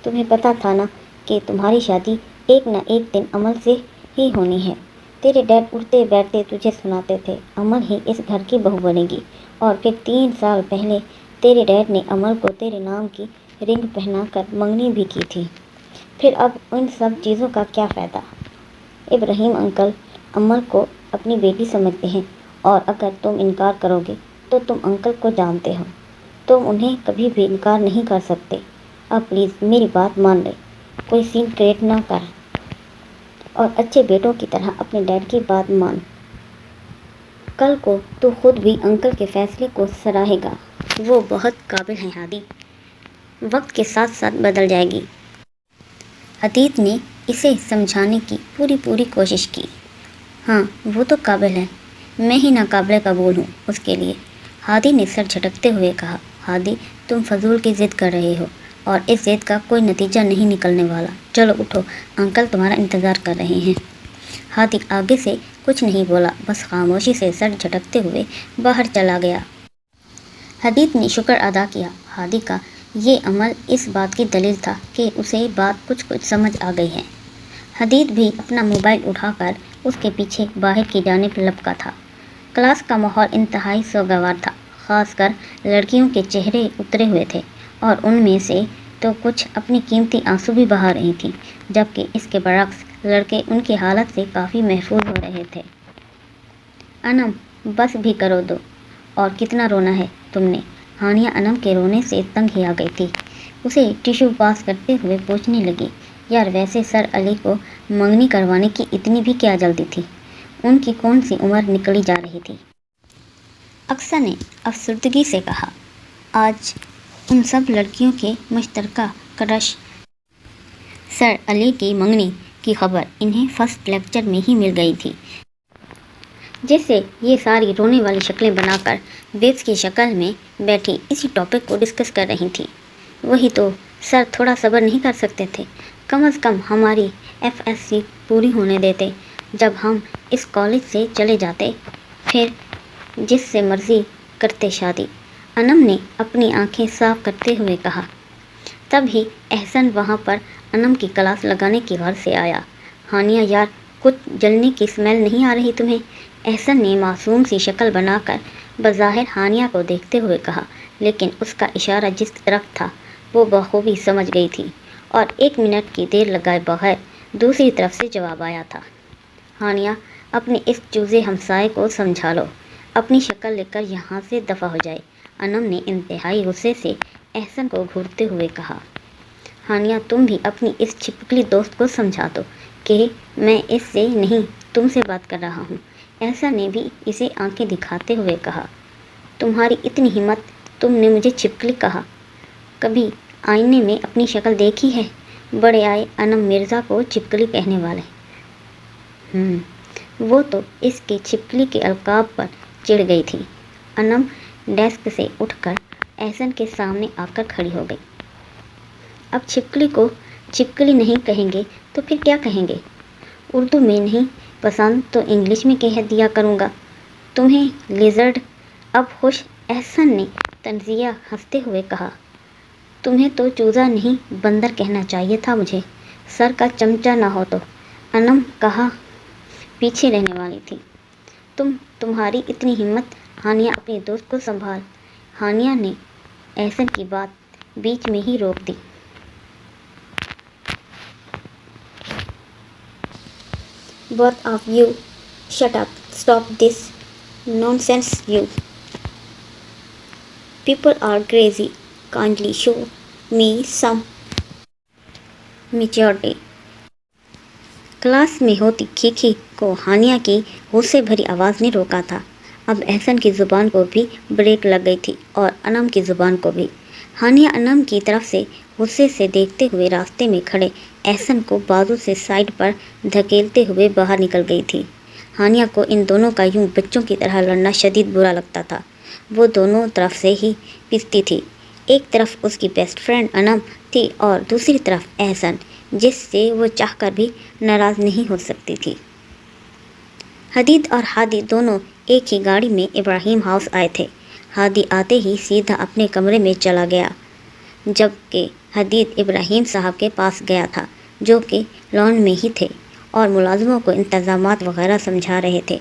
تمہیں پتہ تھا نا کہ تمہاری شادی ایک نہ ایک دن عمل سے ہی ہونی ہے۔ تیرے ڈیڈ اٹھتے بیٹھتے تجھے سناتے تھے، عمل ہی اس گھر کی بہو بنے گی، اور پھر 3 سال پہلے تیرے ڈیڈ نے عمل کو تیرے نام کی رنگ پہنا کر منگنی بھی کی تھی۔ پھر اب ان سب چیزوں کا کیا فائدہ؟ ابراہیم انکل عمل کو اپنی بیٹی سمجھتے ہیں، اور اگر تم انکار کرو گے تو تم انکل کو جانتے ہو، تم انہیں کبھی بھی انکار نہیں کر سکتے۔ اب پلیز میری بات مان لے، کوئی سین کریٹ نہ کر، اور اچھے بیٹوں کی طرح اپنے ڈیڈ کی بات مان۔ کل کو تو خود بھی انکل کے فیصلے کو سراہے گا۔ وہ بہت قابل ہیں ہادی، وقت کے ساتھ ساتھ بدل جائے گی۔ حدید نے اسے سمجھانے کی پوری کوشش کی۔ ہاں وہ تو قابل ہے، میں ہی ناقابل قبول ہوں اس کے لیے۔ ہادی نے سر جھٹکتے ہوئے کہا، ہادی تم فضول کی ضد کر رہے ہو، اور اس ضد کا کوئی نتیجہ نہیں نکلنے والا۔ چلو اٹھو، انکل تمہارا انتظار کر رہے ہیں۔ ہادی آگے سے کچھ نہیں بولا، بس خاموشی سے سر جھٹکتے ہوئے باہر چلا گیا۔ حدید نے شکر ادا کیا۔ ہادی کا یہ عمل اس بات کی دلیل تھا کہ اسے بات کچھ سمجھ آ گئی ہے۔ حدید بھی اپنا موبائل اٹھا کر اس کے پیچھے باہر کی جانب لپکا تھا۔ کلاس کا ماحول انتہائی سوگوار تھا، خاص کر لڑکیوں کے چہرے اترے ہوئے تھے، اور ان میں سے تو کچھ اپنی قیمتی آنسو بھی بہا رہی تھیں، جبکہ اس کے برعکس لڑکے ان کی حالت سے کافی محفوظ ہو رہے تھے۔ انم بس بھی کرو دو، اور کتنا رونا ہے تم نے؟ ہانیہ انم کے رونے سے تنگ ہی آ گئی تھی، اسے ٹیشو پاس کرتے ہوئے پوچھنے لگی، یار ویسے سر علی کو منگنی کروانے کی اتنی بھی کیا جلدی تھی؟ ان کی کون سی عمر نکلی جا رہی تھی؟ اقصیٰ نے افسردگی سے کہا، آج ان سب لڑکیوں کے مشترکہ کرش سر علی کی منگنی کی خبر انہیں فرسٹ لیکچر میں ہی مل گئی تھی، جس سے یہ ساری رونے والی شکلیں بنا کر بیبس کی شکل میں بیٹھی اسی ٹاپک کو ڈسکس کر رہی تھیں۔ وہی تو سر تھوڑا صبر نہیں کر سکتے تھے؟ کم از کم ہماری FSC پوری ہونے دیتے، جب ہم اس کالج سے چلے جاتے، پھر جس سے مرضی کرتے شادی۔ انم نے اپنی آنکھیں صاف کرتے ہوئے کہا۔ تب ہی احسن وہاں پر انم کی کلاس لگانے کی غرض سے آیا۔ ہانیہ یار، کچھ جلنے کی اسمیل نہیں آ رہی تمہیں؟ احسن نے معصوم سی شکل بنا کر بظاہر ہانیہ کو دیکھتے ہوئے کہا، لیکن اس کا اشارہ جس طرف تھا وہ بخوبی سمجھ گئی تھی، اور 1 منٹ کی دیر لگائے بغیر دوسری طرف سے جواب آیا تھا۔ ہانیہ، اپنے اس چوزے ہمسائے کو سمجھا لو، اپنی شکل لے کر یہاں سے دفع ہو جائے۔ انم نے انتہائی غصے سے احسن کو گھورتے ہوئے کہا۔ ہانیہ، تم بھی اپنی اس چھپکلی دوست کو سمجھا دو کہ میں اس سے نہیں تم سے بات کر رہا ہوں۔ احسن نے بھی اسے آنکھیں دکھاتے ہوئے کہا، تمہاری اتنی ہمت، تم نے مجھے چھپکلی کہا؟ کبھی آئینے میں اپنی شکل دیکھی ہے؟ بڑے آئے انم مرزا کو چھپکلی کہنے والے۔ وہ تو اس کے چھپکلی کے القاب پر چڑھ گئی تھی۔ انم ڈیسک سے اٹھ کر احسن کے سامنے آ کر کھڑی ہو گئی۔ اب چھپکلی کو چھپکلی نہیں کہیں گے تو پھر کیا کہیں گے؟ اردو میں نہیں پسند تو انگلش میں کہہ دیا کروں گا۔ تمہیں لیزرڈ اب خوش؟ احسن نے طنزیہ ہنستے ہوئے کہا۔ تمہیں تو چوزا نہیں بندر کہنا چاہیے تھا مجھے، سر کا چمچہ نہ ہو تو، انم کہا پیچھے رہنے والی تھی۔ تمہاری اتنی ہمت؟ ہانیہ، اپنے دوست کو سنبھال۔ ہانیہ نے احسن کی بات بیچ میں ہی روک دی۔ Both of you, shut up. Stop this nonsense, you. People are crazy. Kindly show me some maturity. Class میں ہوتی کھیکھی کو ہانیہ کی غصے بھری آواز نے روکا تھا۔ اب احسن کی زبان کو بھی بریک لگ گئی تھی اور انم کی زبان کو بھی۔ ہانیہ انم کی طرف سے غصے سے دیکھتے ہوئے راستے میں کھڑے احسن کو بازو سے سائڈ پر دھکیلتے ہوئے باہر نکل گئی تھی۔ ہانیہ کو ان دونوں کا یوں بچوں کی طرح لڑنا شدید برا لگتا تھا۔ وہ دونوں طرف سے ہی پستی تھی، ایک طرف اس کی بیسٹ فرینڈ انم تھی اور دوسری طرف احسن، جس سے وہ چاہ کر بھی ناراض نہیں ہو سکتی تھی۔ حدید اور ہادی دونوں ایک ہی گاڑی میں ابراہیم ہاؤس آئے تھے۔ ہادی آتے ہی سیدھا اپنے کمرے میں چلا گیا، جبکہ حدید ابراہیم صاحب کے پاس گیا تھا، جو کہ لان میں ہی تھے اور ملازموں کو انتظامات وغیرہ سمجھا رہے تھے۔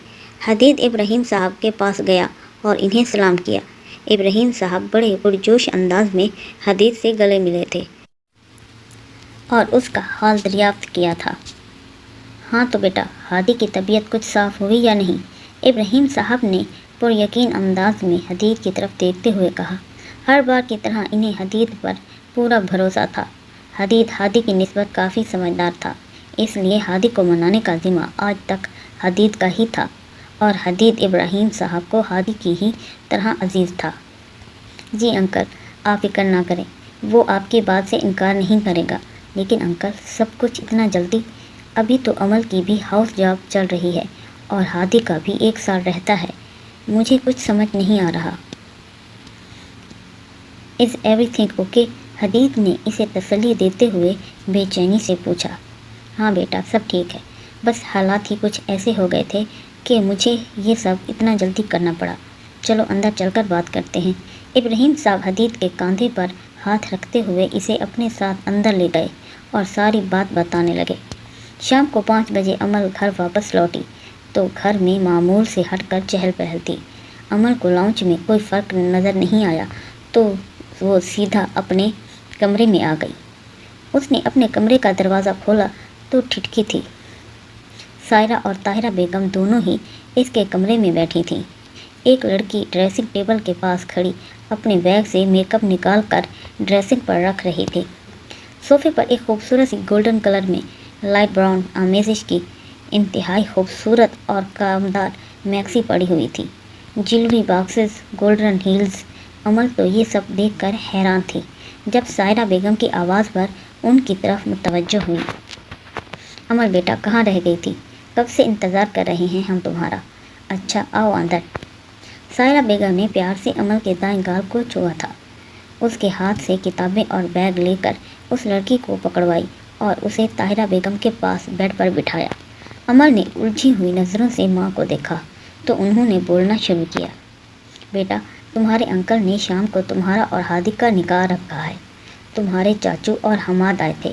حدید ابراہیم صاحب کے پاس گیا اور انہیں سلام کیا۔ ابراہیم صاحب بڑے پرجوش انداز میں حدید سے گلے ملے تھے اور اس کا حال دریافت کیا تھا۔ ہاں تو بیٹا، ہادی کی طبیعت کچھ صاف ہوئی یا نہیں؟ ابراہیم صاحب نے پر یقین انداز میں حدید کی طرف دیکھتے ہوئے کہا۔ ہر بار کی طرح انہیں حدید پر پورا بھروسہ تھا۔ حدید ہادی کی نسبت کافی سمجھدار تھا، اس لیے ہادی کو منانے کا ذمہ آج تک حدید کا ہی تھا، اور حدید ابراہیم صاحب کو ہادی کی ہی طرح عزیز تھا۔ جی انکل، آپ فکر نہ کریں، وہ آپ کی بات سے انکار نہیں کرے گا، لیکن انکل سب کچھ اتنا جلدی؟ ابھی تو عمل کی بھی ہاؤس جاب چل رہی ہے اور ہادی کا بھی 1 سال رہتا ہے، مجھے کچھ سمجھ نہیں آ رہا۔ Is everything okay? Hadid نے اسے تسلی دیتے ہوئے بے چینی سے پوچھا۔ ہاں بیٹا، سب ٹھیک ہے، بس حالات ہی کچھ ایسے ہو گئے تھے کہ مجھے یہ سب اتنا جلدی کرنا پڑا۔ چلو اندر چل کر بات کرتے ہیں۔ ابراہیم صاحب حدید کے کاندھے پر ہاتھ رکھتے ہوئے اسے اپنے ساتھ اندر لے گئے اور ساری بات بتانے لگے۔ شام کو 5 بجے امل گھر واپس لوٹی تو گھر میں معمول سے ہٹ کر چہل پہل تھی۔ امل کو لاؤنج میں کوئی فرق نظر نہیں آیا تو وہ سیدھا اپنے کمرے میں آ گئی۔ اس نے اپنے کمرے کا دروازہ کھولا تو ٹھٹکی تھی۔ سائرہ اور طاہرہ بیگم دونوں ہی اس کے کمرے میں بیٹھی تھیں۔ ایک لڑکی ڈریسنگ ٹیبل کے پاس کھڑی اپنے بیگ سے میک اپ نکال کر ڈریسنگ پر رکھ رہی تھی۔ صوفے پر ایک خوبصورت سی گولڈن کلر میں لائٹ براؤن آمیزش کی انتہائی خوبصورت اور کامدار میکسی پڑی ہوئی تھی۔ جیولری باکسز، گولڈن ہیلز، امل تو یہ سب دیکھ کر حیران تھی جب سائرہ بیگم کی آواز پر ان کی طرف متوجہ ہوئی۔ امل بیٹا، کہاں رہ گئی تھی؟ کب سے انتظار کر رہے ہیں ہم تمہارا۔ اچھا آؤ اندر۔ سائرہ بیگم نے پیار سے امل کے دائیں گال کو چھوا تھا، اس کے ہاتھ سے کتابیں اور بیگ لے کر اس لڑکی کو پکڑوائی اور اسے طاہرہ بیگم کے پاس بیڈ پر بٹھایا۔ امل نے الجھی ہوئی نظروں سے ماں کو دیکھا تو انہوں نے بولنا شروع کیا۔ بیٹا، تمہارے انکل نے شام کو تمہارا اور ہادی کا نکاح رکھا ہے۔ تمہارے چاچو اور حماد آئے تھے،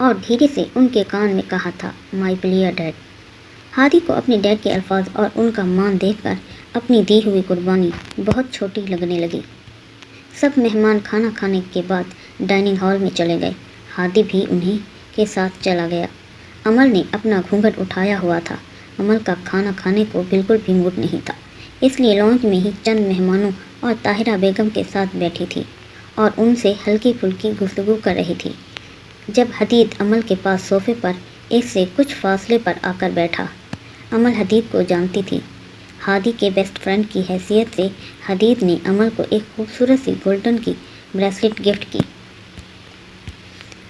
اور دھیرے سے ان کے کان میں کہا تھا، مائی پلیئر ڈیڈ۔ ہادی کو اپنے ڈیڈ کے الفاظ اور ان کا مان دیکھ کر اپنی دی ہوئی قربانی بہت چھوٹی لگنے لگی۔ سب مہمان کھانا کھانے کے بعد ڈائننگ ہال میں چلے گئے۔ ہادی بھی انہی کے ساتھ چلا گیا۔ امل نے اپنا گھونگھٹ اٹھایا ہوا تھا۔ امل کا کھانا کھانے کو بالکل بھی موڈ نہیں تھا، اس لیے لانچ میں ہی چند مہمانوں اور طاہرہ بیگم کے ساتھ بیٹھی تھی اور ان سے ہلکی پھلکی گفتگو کر رہی تھی۔ جب حدید امل کے پاس صوفے پر اس سے کچھ فاصلے پر آ کر بیٹھا، امل حدید کو جانتی تھی۔ ہادی کے بیسٹ فرینڈ کی حیثیت سے حدید نے امل کو ایک خوبصورت سی گولڈن کی بریسلٹ گفٹ کی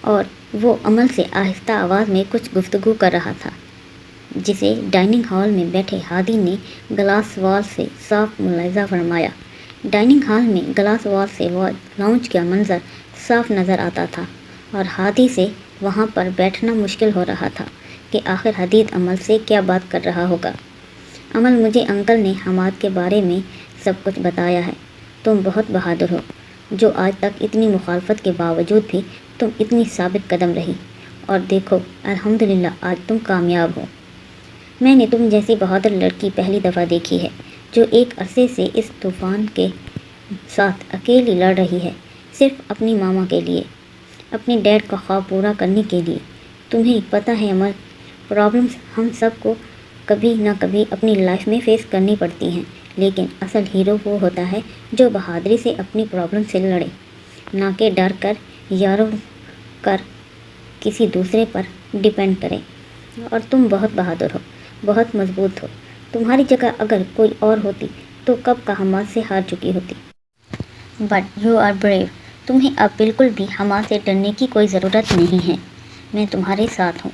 اور وہ امل سے آہستہ آواز میں کچھ گفتگو کر رہا تھا، جسے ڈائننگ ہال میں بیٹھے ہادی نے گلاس وال سے صاف ملاحظہ فرمایا۔ ڈائننگ ہال میں گلاس وال سے لاؤنج کا منظر صاف نظر آتا تھا اور ہادی سے وہاں پر بیٹھنا مشکل ہو رہا تھا کہ آخر حدید امل سے کیا بات کر رہا ہوگا۔ امل، مجھے انکل نے حماد کے بارے میں سب کچھ بتایا ہے۔ تم بہت بہادر ہو، جو آج تک اتنی مخالفت کے باوجود بھی تم اتنی ثابت قدم رہی، اور دیکھو الحمدللہ آج تم کامیاب ہو۔ میں نے تم جیسی بہادر لڑکی پہلی دفعہ دیکھی ہے، جو ایک عرصے سے اس طوفان کے ساتھ اکیلی لڑ رہی ہے، صرف اپنی ماما کے لیے، اپنے ڈیڈ کا خواب پورا کرنے کے لیے۔ تمہیں پتہ ہے امل، پرابلمز ہم سب کو کبھی نہ کبھی اپنی لائف میں فیس کرنی پڑتی ہیں، لیکن اصل ہیرو وہ ہوتا ہے جو بہادری سے اپنی پرابلم سے لڑے، نہ کہ ڈر کر یارو کر کسی دوسرے پر ڈیپینڈ کرے۔ اور تم بہت بہادر ہو، بہت مضبوط ہو۔ تمہاری جگہ اگر کوئی اور ہوتی تو کب کا حماد سے ہار چکی ہوتی۔ But you are brave. تمہیں اب بالکل بھی حماد سے ڈرنے کی کوئی ضرورت نہیں ہے۔ میں تمہارے ساتھ ہوں۔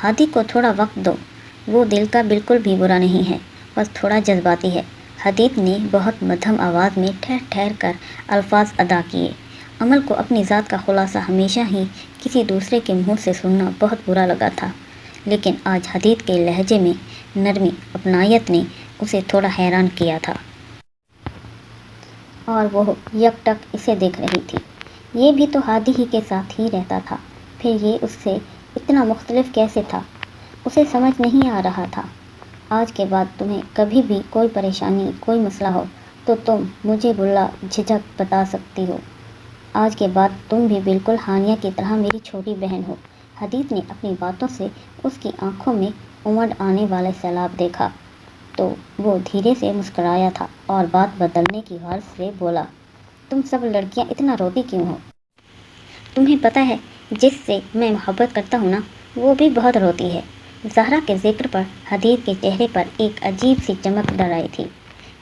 ہادی کو تھوڑا وقت دو، وہ دل کا بالکل بھی برا نہیں ہے، بس تھوڑا جذباتی ہے۔ حدید نے بہت مدھم آواز میں ٹھہر ٹھہر کر الفاظ ادا کیے۔ امل کو اپنی ذات کا خلاصہ ہمیشہ ہی کسی دوسرے کے منہ سے سننا بہت برا لگا تھا، لیکن آج حدید کے لہجے میں نرمی، اپنائیت نے اسے تھوڑا حیران کیا تھا۔ اور وہ یک ٹک اسے دیکھ رہی تھی۔ یہ بھی تو ہادی ہی کے ساتھ ہی رہتا تھا، پھر یہ اس سے اتنا مختلف کیسے تھا؟ اسے سمجھ نہیں آ رہا تھا۔ آج کے بعد تمہیں کبھی بھی کوئی پریشانی، کوئی مسئلہ ہو تو تم مجھے بلا جھجک بتا سکتی ہو۔ آج کے بعد تم بھی بالکل ہانیہ کی طرح میری چھوٹی بہن ہو۔ حدید نے اپنی باتوں سے اس کی آنکھوں میں امڑ آنے والے سیلاب دیکھا تو وہ دھیرے سے مسکرایا تھا اور بات بدلنے کی غرض سے بولا، تم سب لڑکیاں اتنا روتی کیوں ہو؟ تمہیں پتہ ہے جس سے میں محبت کرتا ہوں نا، وہ بھی بہت روتی ہے۔ زہرا کے ذکر پر حدید کے چہرے پر ایک عجیب سی چمک ڈر آئی تھی،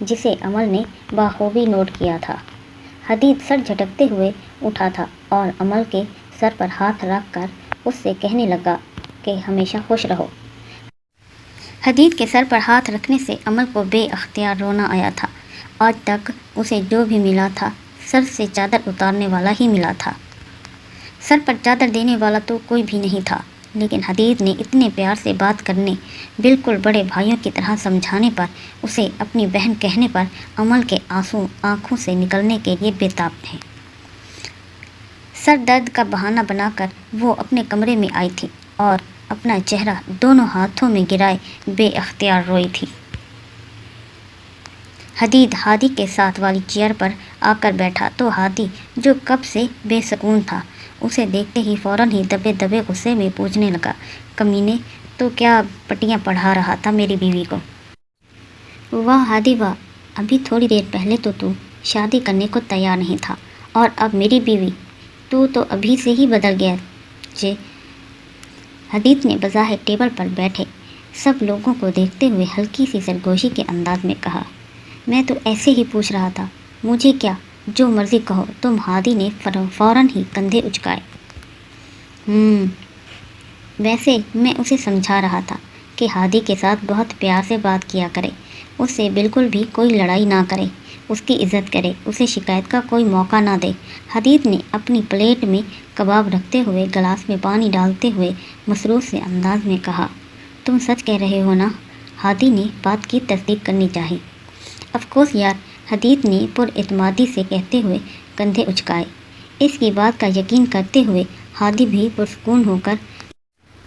جسے امل نے بخوبی نوٹ کیا تھا۔ حدید سر جھٹکتے ہوئے اٹھا تھا اور امل کے سر پر ہاتھ رکھ کر اس سے کہنے لگا کہ ہمیشہ خوش رہو۔ حدید کے سر پر ہاتھ رکھنے سے امل کو بے اختیار رونا آیا تھا۔ آج تک اسے جو بھی ملا تھا، سر سے چادر اتارنے والا ہی ملا تھا، سر پر چادر دینے والا تو کوئی بھی نہیں تھا۔ لیکن حدید نے اتنے پیار سے بات کرنے، بالکل بڑے بھائیوں کی طرح سمجھانے پر، اسے اپنی بہن کہنے پر امل کے آنسو آنکھوں سے نکلنے کے لیے بے تاب تھے۔ سر درد کا بہانہ بنا کر وہ اپنے کمرے میں آئی تھی اور اپنا چہرہ دونوں ہاتھوں میں گرائے بے اختیار روئی تھی۔ حدید ہادی کے ساتھ والی چیئر پر آ کر بیٹھا تو ہادی، جو کب سے بے سکون تھا، اسے دیکھتے ہی فوراً ہی دبے دبے غصے میں پوچھنے لگا، کمینے، تو کیا پٹیاں پڑھا رہا تھا میری بیوی کو؟ واہ ہادی واہ، ابھی تھوڑی دیر پہلے تو شادی کرنے کو تیار نہیں تھا، اور اب میری بیوی، تو ابھی سے ہی بدل گیا جے۔ حدید نے بظاہر ٹیبل پر بیٹھے سب لوگوں کو دیکھتے ہوئے ہلکی سی سرگوشی کے انداز میں کہا، میں تو ایسے ہی پوچھ رہا تھا، مجھے کیا، جو مرضی کہو تم۔ ہادی نے فوراً ہی کندھے اچکائے۔ ویسے میں اسے سمجھا رہا تھا کہ ہادی کے ساتھ بہت پیار سے بات کیا کرے، اس سے بالکل بھی کوئی لڑائی نہ کرے، اس کی عزت کرے، اسے شکایت کا کوئی موقع نہ دے۔ حدید نے اپنی پلیٹ میں کباب رکھتے ہوئے گلاس میں پانی ڈالتے ہوئے مسرور سے انداز میں کہا، تم سچ کہہ رہے ہو نا؟ ہادی نے بات کی تصدیق کرنی چاہی۔ آف کورس یار، حدید نے پر اعتمادی سے کہتے ہوئے کندھے اچکائے۔ اس کی بات کا یقین کرتے ہوئے ہادی بھی پرسکون ہو کر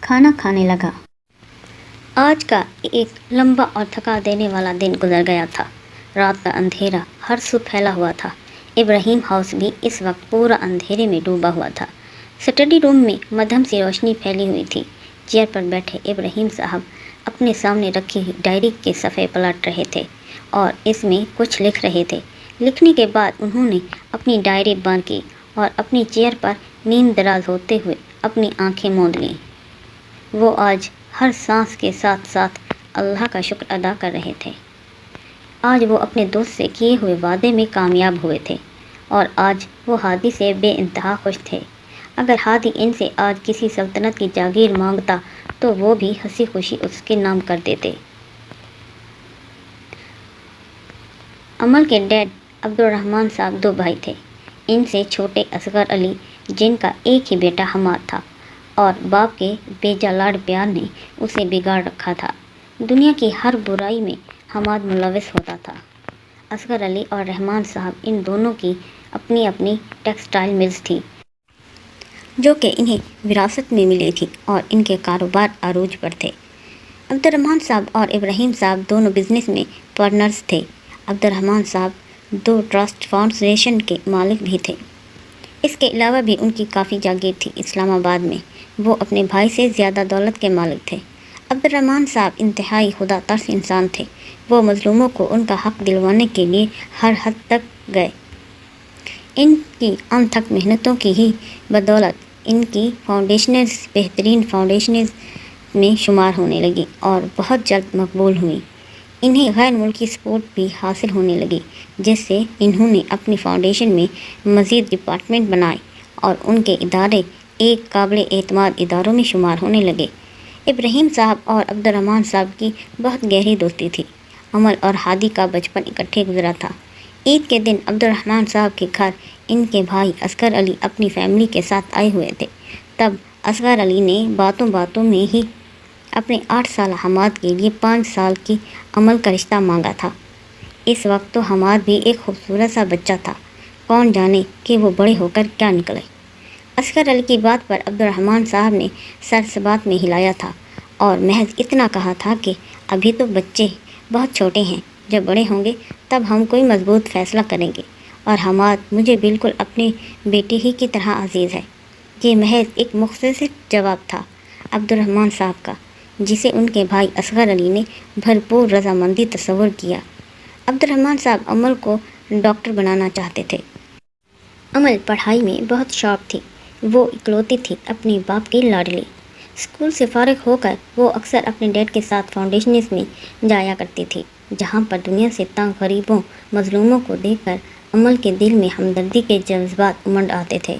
کھانا کھانے لگا۔ آج کا ایک لمبا اور تھکا دینے والا دن گزر گیا تھا۔ رات کا اندھیرا ہر سو پھیلا ہوا تھا۔ ابراہیم ہاؤس بھی اس وقت پورا اندھیرے میں ڈوبا ہوا تھا۔ اسٹڈی روم میں مدھم سی روشنی پھیلی ہوئی تھی۔ چیئر پر بیٹھے ابراہیم صاحب اپنے سامنے رکھی ہوئی ڈائری کے صفحے پلٹ رہے تھے اور اس میں کچھ لکھ رہے تھے۔ لکھنے کے بعد انہوں نے اپنی ڈائری بند کی اور اپنی چیئر پر نیند دراز ہوتے ہوئے اپنی آنکھیں موند لیں۔ وہ آج ہر سانس کے ساتھ ساتھ اللہ کا شکر ادا کر رہے تھے۔ آج وہ اپنے دوست سے کیے ہوئے وعدے میں کامیاب ہوئے تھے اور آج وہ ہادی سے بے انتہا خوش تھے۔ اگر ہادی ان سے آج کسی سلطنت کی جاگیر مانگتا تو وہ بھی ہنسی خوشی اس کے نام کر دیتے۔ امل کے ڈیڈ عبدالرحمن صاحب 2 بھائی تھے۔ ان سے چھوٹے اصغر علی، جن کا ایک ہی بیٹا حماد تھا، اور باپ کے بیجا لاڈ پیار نے اسے بگاڑ رکھا تھا۔ دنیا کی ہر برائی میں حماد ملوث ہوتا تھا۔ اصغر علی اور رحمان صاحب، ان دونوں کی اپنی اپنی ٹیکسٹائل ملز تھی جو کہ انہیں وراثت میں ملی تھی اور ان کے کاروبار عروج پر تھے۔ عبدالرحمن صاحب اور ابراہیم صاحب دونوں بزنس میں پارٹنرز تھے۔ عبدالرحمن صاحب 2 ٹرسٹ فاؤنڈیشن کے مالک بھی تھے۔ اس کے علاوہ بھی ان کی کافی جاگیر تھی اسلام آباد میں۔ وہ اپنے بھائی سے زیادہ دولت کے مالک تھے۔ عبدالرحمن صاحب انتہائی خدا ترس انسان تھے۔ وہ مظلوموں کو ان کا حق دلوانے کے لیے ہر حد تک گئے۔ ان کی انتھک محنتوں کی ہی بدولت ان کی فاؤنڈیشنز بہترین فاؤنڈیشنز میں شمار ہونے لگی اور بہت جلد مقبول ہوئیں۔ انہیں غیر ملکی سپورٹ بھی حاصل ہونے لگی، جس سے انہوں نے اپنی فاؤنڈیشن میں مزید ڈپارٹمنٹ بنائے اور ان کے ادارے ایک قابل اعتماد اداروں میں شمار ہونے لگے۔ ابراہیم صاحب اور عبدالرحمن صاحب کی بہت گہری دوستی تھی۔ امل اور ہادی کا بچپن اکٹھے گزرا تھا۔ عید کے دن عبدالرحمن صاحب کے گھر ان کے بھائی اصغر علی اپنی فیملی کے ساتھ آئے ہوئے تھے۔ تب اصغر علی نے باتوں باتوں میں ہی اپنے 8 سالہ حماد کے لیے 5 سال کی امل کا رشتہ مانگا تھا۔ اس وقت تو حماد بھی ایک خوبصورت سا بچہ تھا، کون جانے کہ وہ بڑے ہو کر کیا نکلے۔ اصغر علی کی بات پر عبدالرحمن صاحب نے سر ثبات میں ہلایا تھا اور محض اتنا کہا تھا کہ ابھی تو بچے بہت چھوٹے ہیں، جب بڑے ہوں گے تب ہم کوئی مضبوط فیصلہ کریں گے، اور حماد مجھے بالکل اپنے بیٹے ہی کی طرح عزیز ہے۔ یہ محض ایک مختصر جواب تھا عبدالرحمن صاحب کا، جسے ان کے بھائی اصغر علی نے بھرپور رضامندی تصور کیا۔ عبدالرحمن صاحب امل کو ڈاکٹر بنانا چاہتے تھے۔ امل پڑھائی میں بہت شارپ تھی۔ وہ اکلوتی تھی اپنے باپ کی لاڈلی۔ اسکول سے فارغ ہو کر وہ اکثر اپنے ڈیڈ کے ساتھ فاؤنڈیشنز میں جایا کرتی تھی، جہاں پر دنیا سے تنگ غریبوں مظلوموں کو دیکھ کر امل کے دل میں ہمدردی کے جذبات امنڈ آتے تھے۔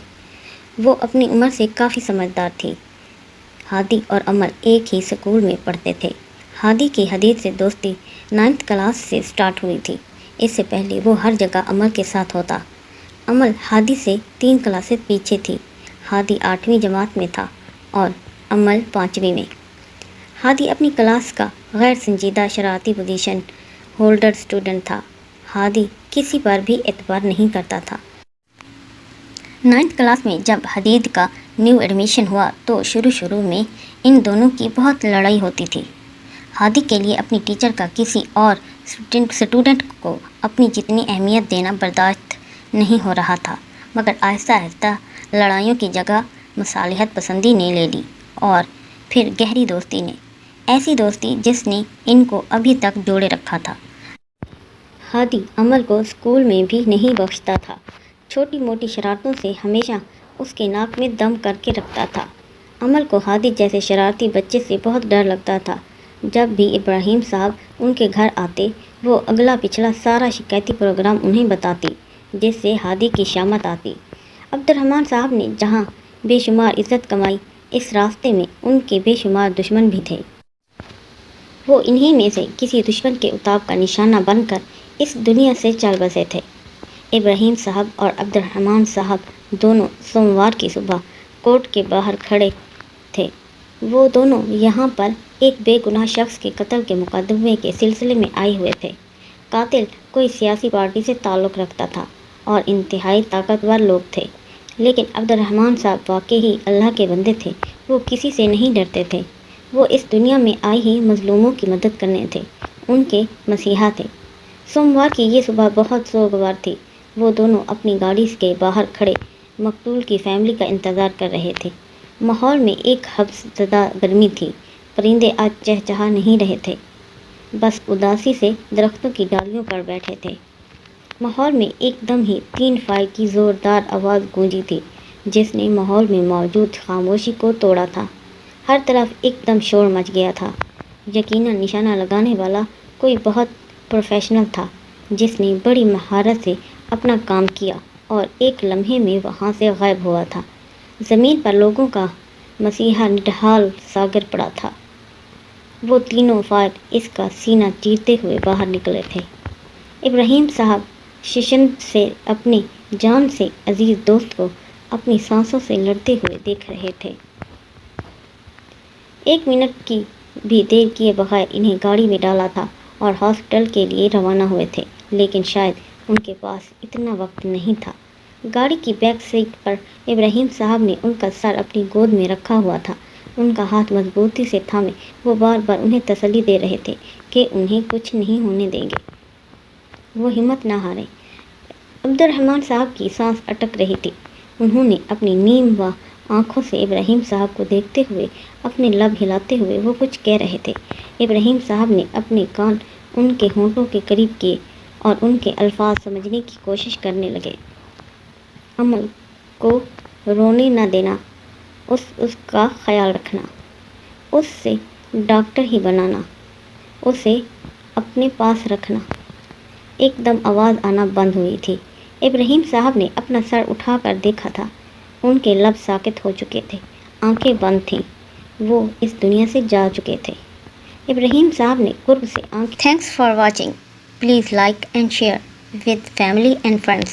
وہ اپنی عمر سے کافی سمجھدار تھی۔ ہادی اور امل ایک ہی اسکول میں پڑھتے تھے۔ ہادی کی حدید سے دوستی 9th کلاس سے سٹارٹ ہوئی تھی۔ اس سے پہلے وہ ہر جگہ امل کے ساتھ ہوتا۔ امل ہادی سے 3 کلاسیں پیچھے تھی۔ ہادی 8ویں جماعت میں تھا اور امل 5ویں میں۔ ہادی اپنی کلاس کا غیر سنجیدہ شرارتی پوزیشن ہولڈر اسٹوڈنٹ تھا۔ ہادی کسی پر بھی اعتبار نہیں کرتا تھا۔ 9th کلاس میں جب حدید کا نیو ایڈمیشن ہوا تو شروع میں ان دونوں کی بہت لڑائی ہوتی تھی۔ ہادی کے لیے اپنی ٹیچر کا کسی اور اسٹوڈنٹ کو اپنی جتنی اہمیت دینا برداشت نہیں ہو رہا تھا، مگر آہستہ آہستہ لڑائیوں کی جگہ مصالحت پسندی نے لے لی اور پھر گہری دوستی نے، ایسی دوستی جس نے ان کو ابھی تک جوڑے رکھا تھا۔ ہادی امل کو اسکول میں بھی نہیں بخشتا تھا۔ چھوٹی موٹی شرارتوں سے ہمیشہ اس کے ناک میں دم کر کے رکھتا تھا۔ امل کو ہادی جیسے شرارتی بچے سے بہت ڈر لگتا تھا۔ جب بھی ابراہیم صاحب ان کے گھر آتے، وہ اگلا پچھلا سارا شکایتی پروگرام انہیں بتاتی، جس سے ہادی کی شامت آتی۔ عبدالرحمن صاحب نے جہاں بے شمار عزت کمائی، اس راستے میں ان کے بے شمار دشمن بھی تھے۔ وہ انہی میں سے کسی دشمن کے اتاب کا نشانہ بن کر اس دنیا سے چل بسے تھے۔ ابراہیم صاحب اور عبدالرحمن صاحب دونوں سوموار کی صبح کورٹ کے باہر کھڑے تھے۔ وہ دونوں یہاں پر ایک بے گناہ شخص کے قتل کے مقدمے کے سلسلے میں آئے ہوئے تھے۔ قاتل کوئی سیاسی پارٹی سے تعلق رکھتا تھا اور انتہائی طاقتور لوگ تھے، لیکن عبد الرحمن صاحب واقعی اللہ کے بندے تھے۔ وہ کسی سے نہیں ڈرتے تھے۔ وہ اس دنیا میں آئے ہی مظلوموں کی مدد کرنے تھے، ان کے مسیحا تھے۔ سوموار کی یہ صبح بہت سوگوار تھی۔ وہ دونوں اپنی گاڑی کے باہر کھڑے مقتول کی فیملی کا انتظار کر رہے تھے۔ ماحول میں ایک حبس زدہ گرمی تھی۔ پرندے آج چہچہا نہیں رہے تھے، بس اداسی سے درختوں کی ڈالیوں پر بیٹھے تھے۔ ماحول میں ایک دم ہی 3 فائر کی زوردار آواز گونجی تھی، جس نے ماحول میں موجود خاموشی کو توڑا تھا۔ ہر طرف ایک دم شور مچ گیا تھا۔ یقیناً نشانہ لگانے والا کوئی بہت پروفیشنل تھا، جس نے بڑی مہارت سے اپنا کام کیا اور ایک لمحے میں وہاں سے غائب ہوا تھا۔ زمین پر لوگوں کا مسیحا نڈھال سا گر پڑا تھا۔ وہ تینوں فائر اس کا سینہ چیرتے ہوئے باہر نکلے تھے۔ ابراہیم صاحب ششنت سے اپنے جان سے عزیز دوست کو اپنی سانسوں سے لڑتے ہوئے دیکھ رہے تھے۔ 1 منٹ کی بھی دیر کیے بغیر انہیں گاڑی میں ڈالا تھا اور ہاسپٹل کے لیے روانہ ہوئے تھے، لیکن شاید ان کے پاس اتنا وقت نہیں تھا۔ گاڑی کی بیک سیٹ پر ابراہیم صاحب نے ان کا سر اپنی گود میں رکھا ہوا تھا۔ ان کا ہاتھ مضبوطی سے تھامے وہ بار بار انہیں تسلی دے رہے تھے کہ انہیں کچھ نہیں ہونے دیں گے، وہ ہمت نہ ہاریں۔ عبد الرحمن صاحب کی سانس اٹک رہی تھی۔ انہوں نے اپنی نیم و آنکھوں سے ابراہیم صاحب کو دیکھتے ہوئے اپنے لب ہلاتے ہوئے وہ کچھ کہہ رہے تھے۔ ابراہیم صاحب نے اپنے کان ان کے ہونٹوں کے قریب کیے اور ان کے الفاظ سمجھنے کی کوشش کرنے لگے۔ عمل کو رونے نہ دینا، اس کا خیال رکھنا، اس سے ڈاکٹر ہی بنانا، اسے اپنے پاس رکھنا۔ ایک دم آواز آنا بند ہوئی تھی۔ ابراہیم صاحب نے اپنا سر اٹھا کر دیکھا تھا۔ ان کے لب ساکت ہو چکے تھے، آنکھیں بند تھیں، وہ اس دنیا سے جا چکے تھے۔ ابراہیم صاحب نے قرب سے آنکھیں۔ Thanks for watching. Please like and share with family and friends.